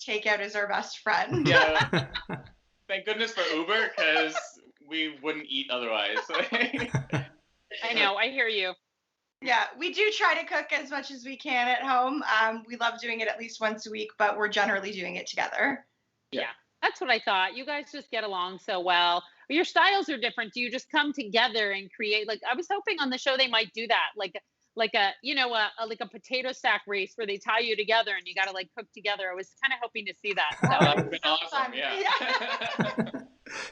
Speaker 9: Takeout is our best friend.
Speaker 11: Yeah. Thank goodness for Uber, because we wouldn't eat otherwise.
Speaker 5: I know. I hear you.
Speaker 9: Yeah, we do try to cook as much as we can at home. We love doing it at least once a week, but we're generally doing it together.
Speaker 5: Yeah, that's what I thought. You guys just get along so well. Your styles are different. Do you just come together and create? Like, I was hoping on the show they might do that, like a potato stack race where they tie you together and you got to like cook together. I was kind of hoping to see that. So.
Speaker 11: That would have been awesome. Yeah.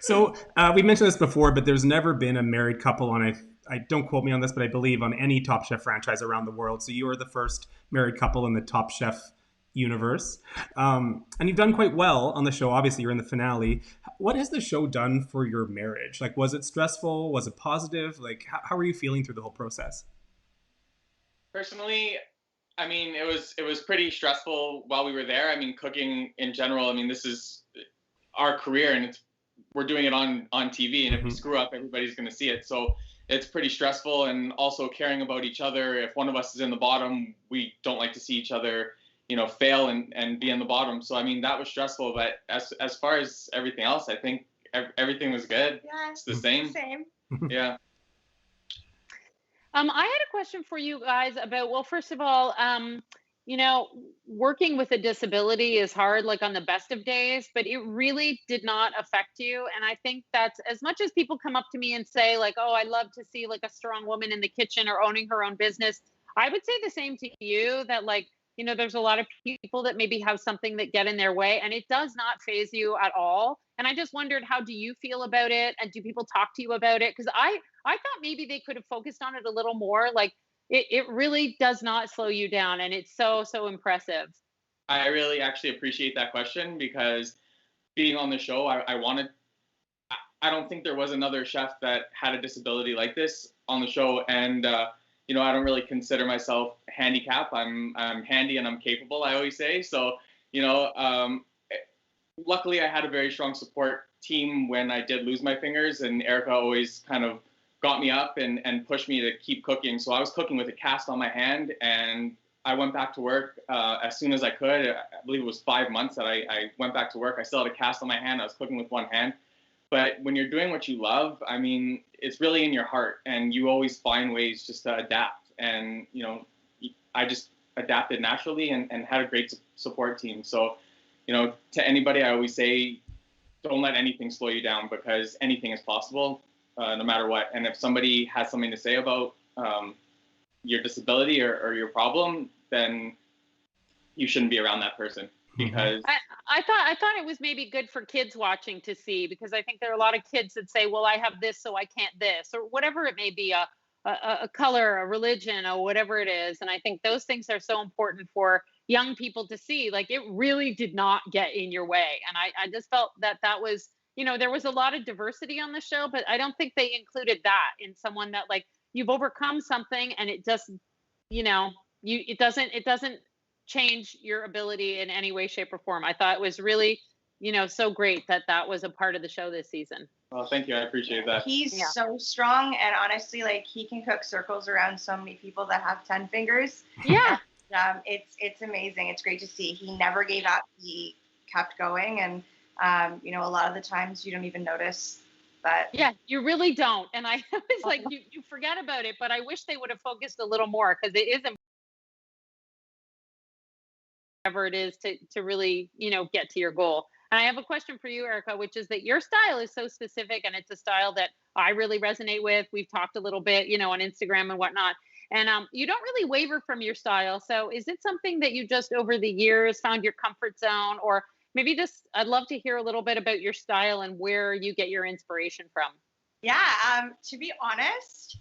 Speaker 4: So we mentioned this before, but there's never been a married couple on I don't quote me on this, but I believe on any Top Chef franchise around the world. So you are the first married couple in the Top Chef universe. And you've done quite well on the show. Obviously, you're in the finale. What has the show done for your marriage? Like, was it stressful? Was it positive? Like, how are you feeling through the whole process?
Speaker 11: Personally, I mean, it was pretty stressful while we were there. I mean, cooking in general, I mean, this is our career and we're doing it on TV. And if we screw up, everybody's going to see it. So it's pretty stressful, and also caring about each other. If one of us is in the bottom, we don't like to see each other, fail and be in the bottom. So, I mean, that was stressful. But as far as everything else, I think everything was good.
Speaker 9: Yeah,
Speaker 11: it's the same. Yeah.
Speaker 5: I had a question for you guys about, well, first of all, working with a disability is hard, like on the best of days, but it really did not affect you. And I think that's, as much as people come up to me and say like, oh, I love to see like a strong woman in the kitchen or owning her own business, I would say the same to you, that like, there's a lot of people that maybe have something that get in their way, and it does not faze you at all. And I just wondered, how do you feel about it? And do people talk to you about it? Because I thought maybe they could have focused on it a little more. Like, it really does not slow you down, and it's so impressive.
Speaker 11: I really actually appreciate that question, because being on the show, I don't think there was another chef that had a disability like this on the show. And I don't really consider myself handicapped. I'm handy and I'm capable, I always say. So, luckily I had a very strong support team when I did lose my fingers, and Erica always kind of got me up and pushed me to keep cooking. So I was cooking with a cast on my hand, and I went back to work as soon as I could. I believe it was 5 months that I went back to work. I still had a cast on my hand. I was cooking with one hand. But when you're doing what you love, I mean, it's really in your heart, and you always find ways just to adapt. And, I just adapted naturally and had a great support team. So, to anybody, I always say, don't let anything slow you down, because anything is possible. no matter what. And if somebody has something to say about your disability or your problem, then you shouldn't be around that person, because
Speaker 5: I thought it was maybe good for kids watching to see, because I think there are a lot of kids that say, well, I have this, so I can't this, or whatever it may be, a color, a religion, or whatever it is. And I think those things are so important for young people to see. Like, it really did not get in your way. And I just felt that was, there was a lot of diversity on the show, but I don't think they included that in someone that, like, you've overcome something and it just, it doesn't change your ability in any way, shape, or form. I thought it was really, so great that was a part of the show this season.
Speaker 11: Well, thank you. I appreciate that.
Speaker 9: He's so strong, and honestly, like, he can cook circles around so many people that have 10 fingers.
Speaker 5: Yeah.
Speaker 9: And, it's amazing. It's great to see. He never gave up. He kept going, and a lot of the times you don't even notice that.
Speaker 5: Yeah, you really don't. And I was like, you forget about it, but I wish they would have focused a little more, because it is important, whatever it is, to really, get to your goal. And I have a question for you, Erica, which is that your style is so specific, and it's a style that I really resonate with. We've talked a little bit, on Instagram and whatnot. And you don't really waver from your style. So is it something that you just over the years found your comfort zone? Or maybe just, I'd love to hear a little bit about your style and where you get your inspiration from.
Speaker 9: Yeah, to be honest,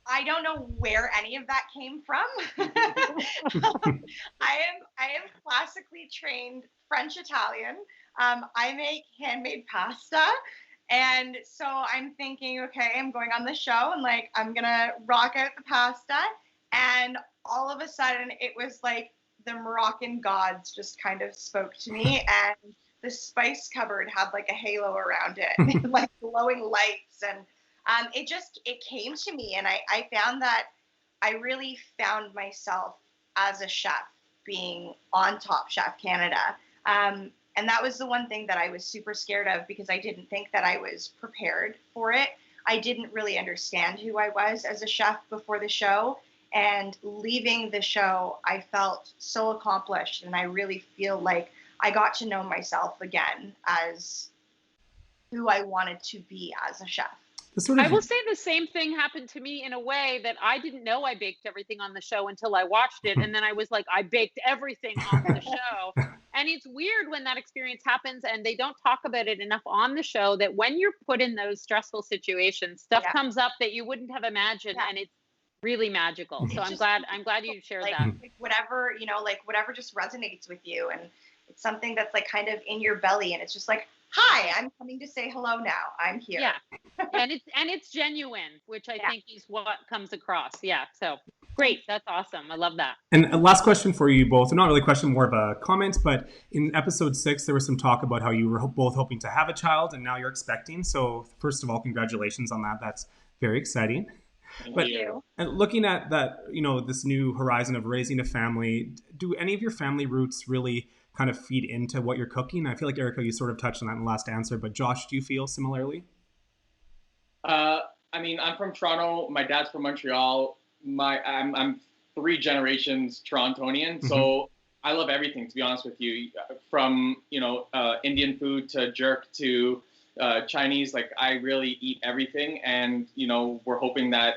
Speaker 9: I don't know where any of that came from. I am classically trained French Italian. I make handmade pasta. And so I'm thinking, okay, I'm going on the show and, like, I'm going to rock out the pasta. And all of a sudden it was like the Moroccan gods just kind of spoke to me, and the spice cupboard had like a halo around it, like glowing lights. And it came to me, and I found that I really found myself as a chef being on Top Chef Canada. And that was the one thing that I was super scared of, because I didn't think that I was prepared for it. I didn't really understand who I was as a chef before the show. And leaving the show, I felt so accomplished, and I really feel like I got to know myself again as who I wanted to be as a chef.
Speaker 5: I will say the same thing happened to me in a way that I didn't know I baked everything on the show until I watched it. And then I was like, I baked everything on the show. And it's weird when that experience happens and they don't talk about it enough on the show, that when you're put in those stressful situations, stuff comes up that you wouldn't have imagined. And it's really magical. So I'm glad you shared that.
Speaker 9: Like whatever, whatever just resonates with you. And it's something that's like kind of in your belly, and it's just like, hi, I'm coming to say hello now. I'm here.
Speaker 5: Yeah. And it's genuine, which I think is what comes across. Yeah. So great. That's awesome. I love that.
Speaker 4: And a last question for you both. Not really a question, more of a comment, but in episode 6, there was some talk about how you were both hoping to have a child, and now you're expecting. So first of all, congratulations on that. That's very exciting.
Speaker 11: Thank you.
Speaker 4: And looking at that, this new horizon of raising a family, do any of your family roots really kind of feed into what you're cooking? I feel like, Erica, you sort of touched on that in the last answer, but Josh, do you feel similarly?
Speaker 11: I mean, I'm from Toronto. My dad's from Montreal. I'm 3 generations Torontonian, so I love everything, to be honest with you. From Indian food to jerk to Chinese, like I really eat everything, and we're hoping that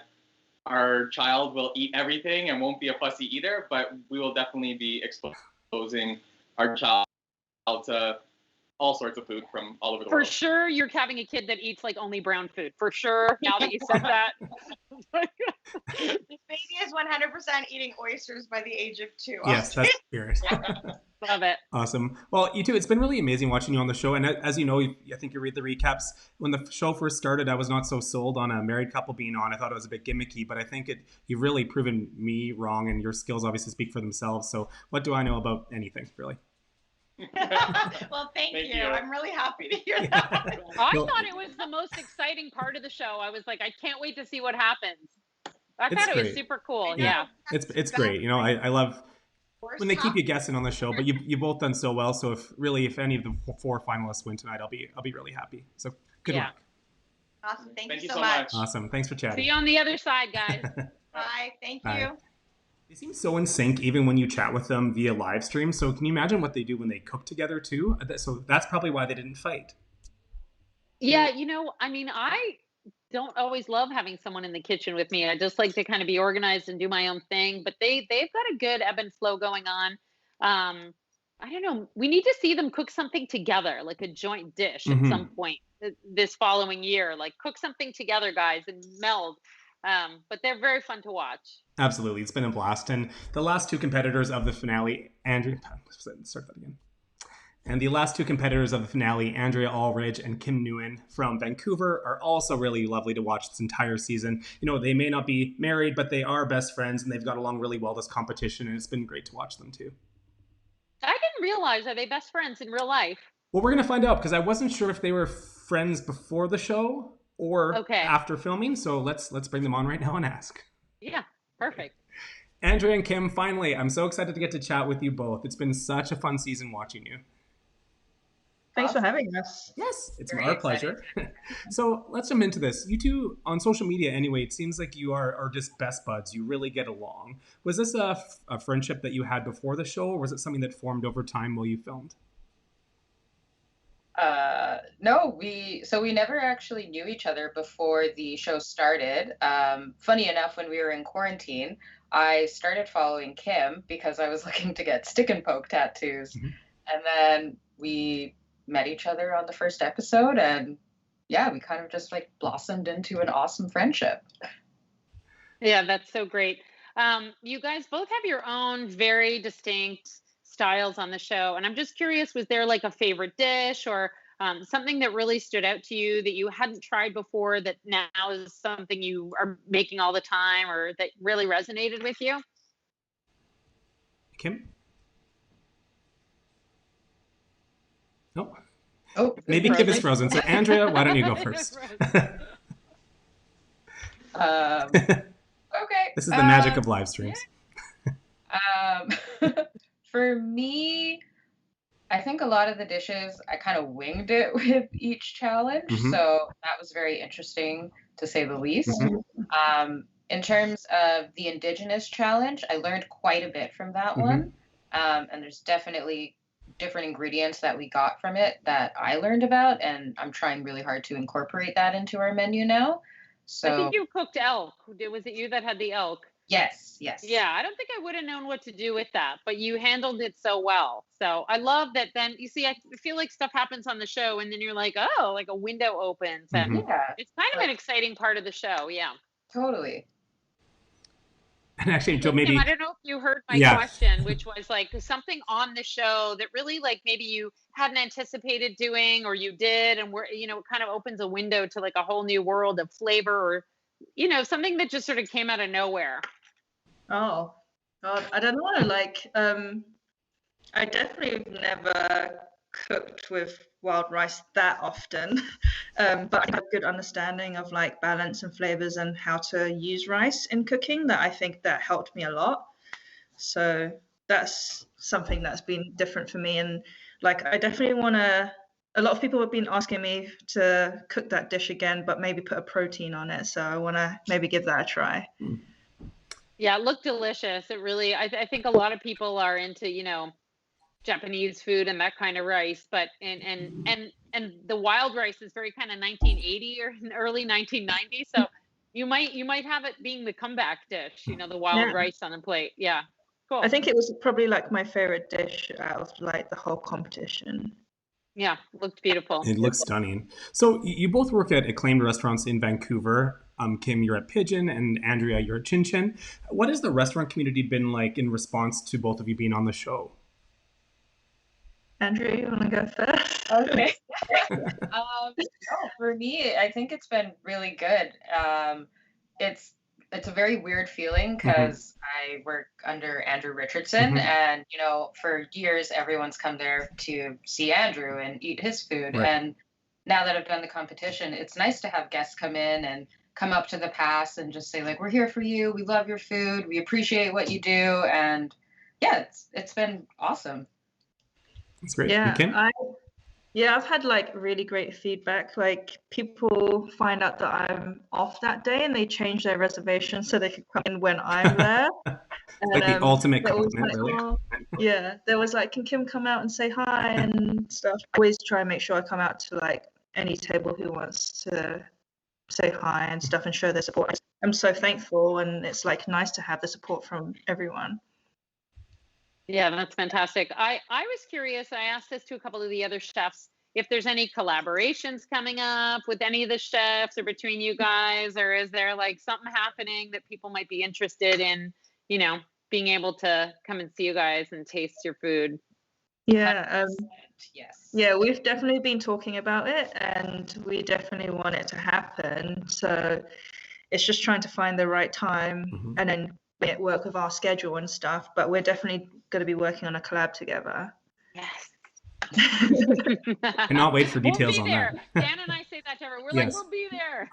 Speaker 11: our child will eat everything and won't be a fussy eater, but we will definitely be exposing our child to all sorts of food from all over the world.
Speaker 5: For sure, you're having a kid that eats like only brown food. For sure, now that you said that.
Speaker 9: This baby is 100% eating oysters by the age of 2.
Speaker 4: Yes, that's spirit.
Speaker 5: Love it.
Speaker 4: Awesome. Well, you two, it's been really amazing watching you on the show. And as you know, I think you read the recaps. When the show first started, I was not so sold on a married couple being on. I thought it was a bit gimmicky, but I think you've really proven me wrong, and your skills obviously speak for themselves. So what do I know about anything, really?
Speaker 9: Well, thank you. I'm really happy to hear that.
Speaker 5: I thought it was the most exciting part of the show. I was like, I can't wait to see what happens. I thought it was super cool. Yeah.
Speaker 4: It's great. I love when they keep you guessing on the show, but you both done so well. So if any of the 4 finalists win tonight, I'll be really happy. So good luck.
Speaker 9: Awesome. Thank you so much.
Speaker 4: Awesome. Thanks for chatting.
Speaker 5: See you on the other side, guys.
Speaker 9: Bye. Thank
Speaker 4: Bye.
Speaker 9: you.
Speaker 4: They seem so in sync even when you chat with them via live stream. So can you imagine what they do when they cook together too? So that's probably why they didn't fight.
Speaker 5: Yeah, I mean, don't always love having someone in the kitchen with me. I just like to kind of be organized and do my own thing. But they've got a good ebb and flow going on. I don't know. We need to see them cook something together, like a joint dish at some point this following year. Like cook something together, guys, and meld. But they're very fun to watch.
Speaker 4: Absolutely. It's been a blast. And the last two competitors of the finale, start that again. And the last two competitors of the finale, Andrea Alridge and Kym Nguyen from Vancouver, are also really lovely to watch this entire season. You know, they may not be married, but they are best friends, and they've got along really well this competition, and it's been great to watch them too.
Speaker 5: I didn't realize, are they best friends in real life?
Speaker 4: Well, we're going to find out, because I wasn't sure if they were friends before the show or after filming, so let's bring them on right now and ask.
Speaker 5: Yeah, perfect.
Speaker 4: Andrea and Kym, finally, I'm so excited to get to chat with you both. It's been such a fun season watching you.
Speaker 12: Thanks for having us.
Speaker 4: Yes, it's our pleasure. So let's jump into this. You two, on social media anyway, it seems like you are just best buds. You really get along. Was this a friendship that you had before the show, or was it something that formed over time while you filmed?
Speaker 13: No, we never actually knew each other before the show started. Funny enough, when we were in quarantine, I started following Kym because I was looking to get stick and poke tattoos. And then we met each other on the first episode, and yeah, we kind of just like blossomed into an awesome friendship.
Speaker 5: Yeah, that's so great. You guys both have your own very distinct styles on the show, and I'm just curious, was there like a favorite dish or something that really stood out to you that you hadn't tried before that now is something you are making all the time or that really resonated with you?
Speaker 4: Kym? Oh, maybe Kym is frozen. So Andrea, why don't you go first?
Speaker 13: Okay.
Speaker 4: This is the magic of live streams.
Speaker 13: For me, I think a lot of the dishes, I kind of winged it with each challenge. So that was very interesting, to say the least. In terms of the Indigenous challenge, I learned quite a bit from that one. And there's definitely different ingredients that we got from it that I learned about, and I'm trying really hard to incorporate that into our menu now. So
Speaker 5: I think you cooked elk. Was it you that had the elk?
Speaker 13: Yes.
Speaker 5: Yeah, I don't think I would have known what to do with that, but you handled it so well. So I love that. Then you see, I feel like stuff happens on the show, and then you're like, oh, like a window opens, and it's kind of an exciting part of the show. Yeah,
Speaker 13: totally.
Speaker 4: And actually, Joe, maybe
Speaker 5: Kym, I don't know if you heard my question, which was like something on the show that really like maybe you hadn't anticipated doing, or you did, and it kind of opens a window to like a whole new world of flavor, or something that just sort of came out of nowhere.
Speaker 12: Oh God, I don't know. Like, I definitely never cooked with wild rice that often, but I have a good understanding of like balance and flavors and how to use rice in cooking that I think that helped me a lot. So that's something that's been different for me. And like, I definitely want to, a lot of people have been asking me to cook that dish again, but maybe put a protein on it. So I want to maybe give that a try.
Speaker 5: Yeah, it looked delicious. It really, I think a lot of people are into, Japanese food and that kind of rice, but and the wild rice is very kind of 1980 or early 1990. So you might have it being the comeback dish, the wild rice on the plate. Yeah, cool.
Speaker 12: I think it was probably like my favorite dish out of like the whole competition.
Speaker 5: Yeah, looked beautiful.
Speaker 4: It looks stunning. So you both work at acclaimed restaurants in Vancouver. Kym, you're at Pigeon, and Andrea, you're at Chin Chin. What has the restaurant community been like in response to both of you being on the show?
Speaker 12: Andrea, you want to go first?
Speaker 13: Okay. For me, I think it's been really good. It's a very weird feeling because I work under Andrew Richardson, and for years everyone's come there to see Andrew and eat his food.
Speaker 4: Right.
Speaker 13: And now that I've done the competition, it's nice to have guests come in and come up to the pass and just say like, we're here for you, we love your food, we appreciate what you do, and yeah, it's been awesome.
Speaker 4: That's great.
Speaker 12: Yeah, I've had like really great feedback. Like people find out that I'm off that day and they change their reservation so they can come in when I'm there. And,
Speaker 4: like the ultimate compliment,
Speaker 12: like,
Speaker 4: really.
Speaker 12: oh, yeah, there was like, can Kym come out and say hi and stuff? I always try and make sure I come out to like any table who wants to say hi and stuff and show their support. I'm so thankful, and it's like nice to have the support from everyone.
Speaker 5: Yeah, that's fantastic. I was curious. I asked this to a couple of the other chefs, if there's any collaborations coming up with any of the chefs or between you guys, or is there like something happening that people might be interested in, you know, being able to come and see you guys and taste your food?
Speaker 12: Yeah.
Speaker 13: Yes.
Speaker 12: Yeah, we've definitely been talking about it, and we definitely want it to happen. So it's just trying to find the right time and then make it work with our schedule and stuff. But we're definitely going to be working on a collab together.
Speaker 5: Yes.
Speaker 4: Cannot wait for details
Speaker 5: we'll be
Speaker 4: on
Speaker 5: there.
Speaker 4: that.
Speaker 5: Dan and I say that to everyone. We're
Speaker 4: Yes.
Speaker 5: like, we'll be there.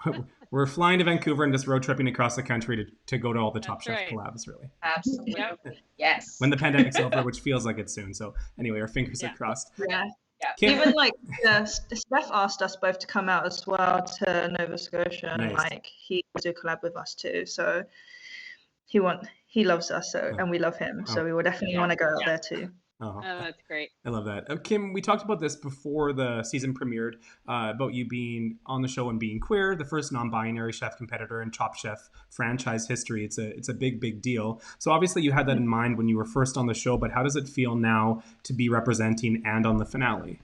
Speaker 4: We're flying to Vancouver and just road tripping across the country to go to all the Top Chef
Speaker 5: right.
Speaker 4: collabs, really.
Speaker 13: Absolutely. Yes.
Speaker 4: When the pandemic's over, which feels like it's soon. So anyway, our fingers are crossed.
Speaker 12: Yeah.
Speaker 4: Kym-
Speaker 12: Even like Steph asked us both to come out as well to Nova Scotia, and
Speaker 4: Nice.
Speaker 12: like he wants to collab with us too. So he loves us, so and we love him. So we will definitely want to go out there too.
Speaker 4: Oh,
Speaker 5: that's great.
Speaker 4: I love that. Kym, we talked about this before the season premiered, about you being on the show and being queer, the first non-binary chef competitor in Top Chef franchise history. It's a big, big deal. So obviously you had that in mind when you were first on the show, but how does it feel now to be representing and on the finale?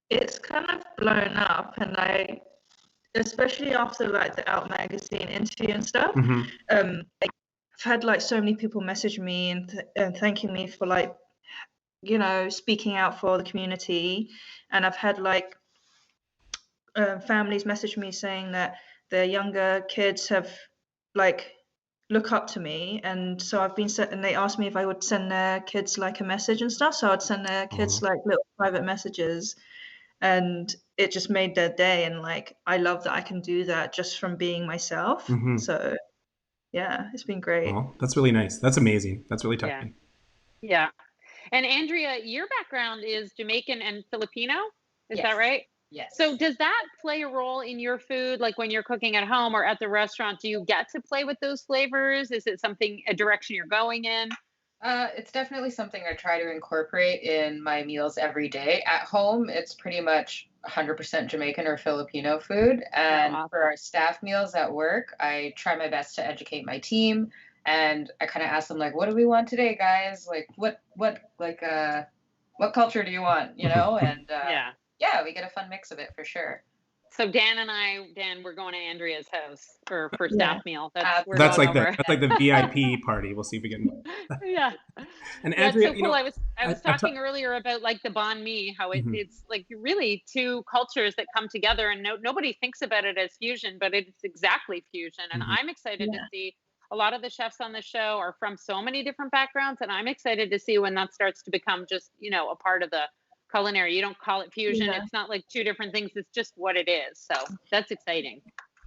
Speaker 12: It's kind of blown up, and especially after like the Out magazine interview and stuff, I've had like so many people message me and thanking me for like, you know, speaking out for the community. And I've had like families message me saying that their younger kids have like look up to me. And so I've been and they asked me if I would send their kids like a message and stuff. So I'd send their kids like little private messages, and it just made their day. And like, I love that I can do that just from being myself. So yeah, it's been great.
Speaker 4: Oh, that's really nice. That's amazing. That's really touching.
Speaker 5: Yeah. And Andrea, your background is Jamaican and Filipino. Is that right?
Speaker 13: Yes.
Speaker 5: So does that play a role in your food? Like when you're cooking at home or at the restaurant, do you get to play with those flavors? Is it a direction you're going in?
Speaker 13: It's definitely something I try to incorporate in my meals every day. At home, it's pretty much 100% Jamaican or Filipino food. And for our staff meals at work, I try my best to educate my team. And I kind of ask them, like, what do we want today, guys? Like, what culture do you want? You know? And yeah, we get a fun mix of it for sure.
Speaker 5: So Dan, we're going to Andrea's house for staff meal.
Speaker 4: That's like the VIP party. We'll see if we get.
Speaker 5: Yeah.
Speaker 4: And Andrea,
Speaker 5: that's so cool. I was talking earlier about like the banh mi, how it's like really two cultures that come together, and nobody thinks about it as fusion, but it's exactly fusion. And I'm excited to see. A lot of the chefs on the show are from so many different backgrounds, and I'm excited to see when that starts to become just, you know, a part of the culinary. You don't call it fusion. It's not like two different things. It's just what it is. So that's exciting.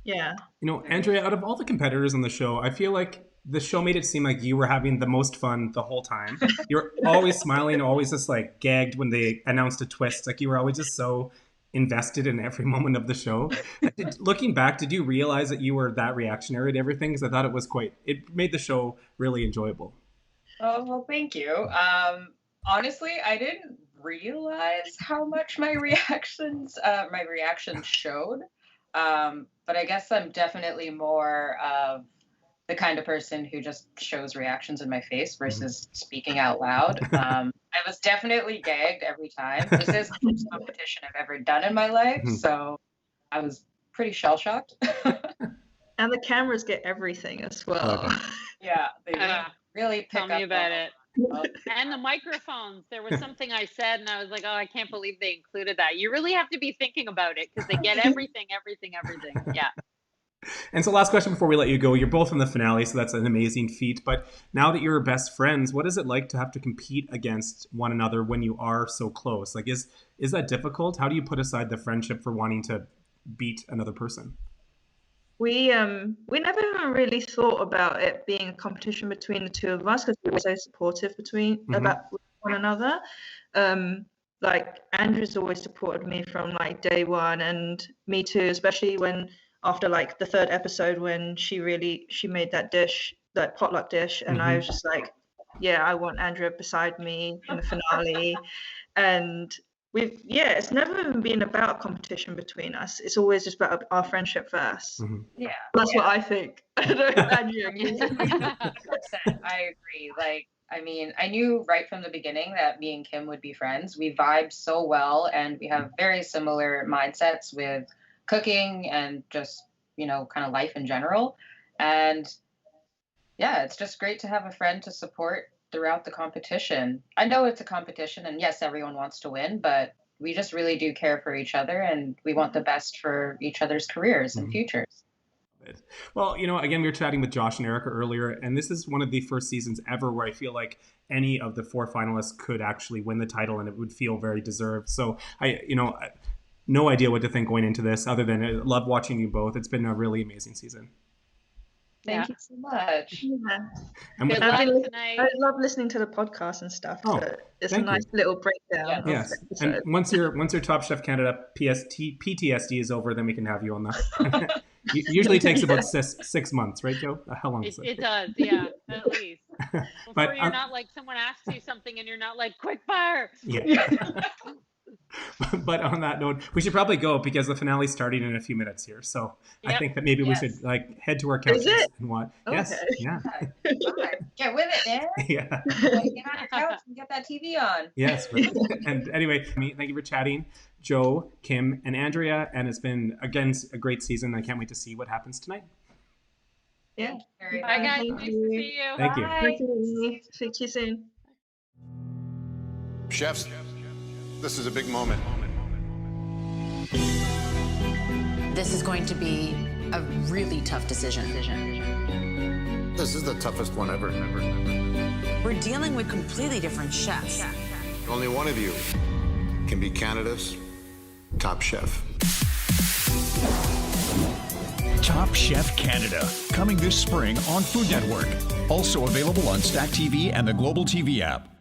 Speaker 12: Yeah.
Speaker 4: You know, Andrea, out of all the competitors on the show, I feel like the show made it seem like you were having the most fun the whole time. You're always smiling, always just like gagged when they announced a twist. Like you were always just so invested in every moment of the show. Looking back, did you realize that you were that reactionary to everything? Because I thought it made the show really enjoyable.
Speaker 13: Oh, well, thank you. Honestly, I didn't realize how much my reactions showed. But I guess I'm definitely more of the kind of person who just shows reactions in my face versus speaking out loud. I was definitely gagged every time. This is the first competition I've ever done in my life, so I was pretty shell-shocked.
Speaker 12: And the cameras get everything as well.
Speaker 13: Yeah, they really pick
Speaker 5: Tell me
Speaker 13: up
Speaker 5: about it. And the microphones. There was something I said, and I was like, "Oh, I can't believe they included that." You really have to be thinking about it because they get everything. Yeah.
Speaker 4: And so, last question before we let you go. You're both in the finale, so that's an amazing feat. But now that you're best friends, what is it like to have to compete against one another when you are so close? Like, is that difficult? How do you put aside the friendship for wanting to beat another person?
Speaker 12: We never even really thought about it being a competition between the two of us because we were so supportive about one another. Like Andrew's always supported me from like day one, and me too, especially when after like the third episode when she made that dish, that potluck dish, and I was just like, yeah, I want Andrea beside me in the finale. And it's never even been about a competition between us. It's always just about our friendship first.
Speaker 13: Yeah,
Speaker 12: that's what I think. I don't know, Andrea.
Speaker 13: 100%, I agree. Like, I mean, I knew right from the beginning that me and Kym would be friends. We vibe so well, and we have very similar mindsets with cooking and just, you know, kind of life in general. And yeah, it's just great to have a friend to support throughout the competition. I know it's a competition, and yes, everyone wants to win, but we just really do care for each other, and we want the best for each other's careers and futures.
Speaker 4: Well, you know, again, we were chatting with Josh and Erica earlier, and this is one of the first seasons ever where I feel like any of the 4 finalists could actually win the title, and it would feel very deserved. So no idea what to think going into this, other than I love watching you both. It's been a really amazing season.
Speaker 13: Thank you so much.
Speaker 12: Yeah.
Speaker 4: And with
Speaker 12: I love listening to the podcast and stuff.
Speaker 4: Oh,
Speaker 12: so it's a nice little breakdown.
Speaker 4: Yes. And once your Top Chef Canada PTSD is over, then we can have you on that. Usually takes about 6 months, right, Jo? How long is it?
Speaker 5: It does, yeah, at least. Before you're not like someone asks you something and you're not like, quick fire.
Speaker 4: Yeah. But on that note, we should probably go because the finale's starting in a few minutes here. So I think that maybe we should like head to our couches and watch. Okay. Yes. Yeah.
Speaker 13: Get with it, man.
Speaker 4: Yeah.
Speaker 13: Get on your couch and get that TV on.
Speaker 4: Yes. And anyway, thank you for chatting, Jo, Kym, and Andrea. And it's been, again, a great season. I can't wait to see what happens tonight.
Speaker 12: Yeah.
Speaker 5: Bye, guys. Nice to see you.
Speaker 4: Thank you.
Speaker 12: Thank you. See you soon.
Speaker 1: Chefs, this is a big moment.
Speaker 2: This is going to be a really tough decision.
Speaker 1: This is the toughest one ever.
Speaker 2: We're dealing with completely different chefs.
Speaker 1: Only one of you can be Canada's top chef.
Speaker 3: Top Chef Canada, coming this spring on Food Network. Also available on Stack TV and the Global TV app.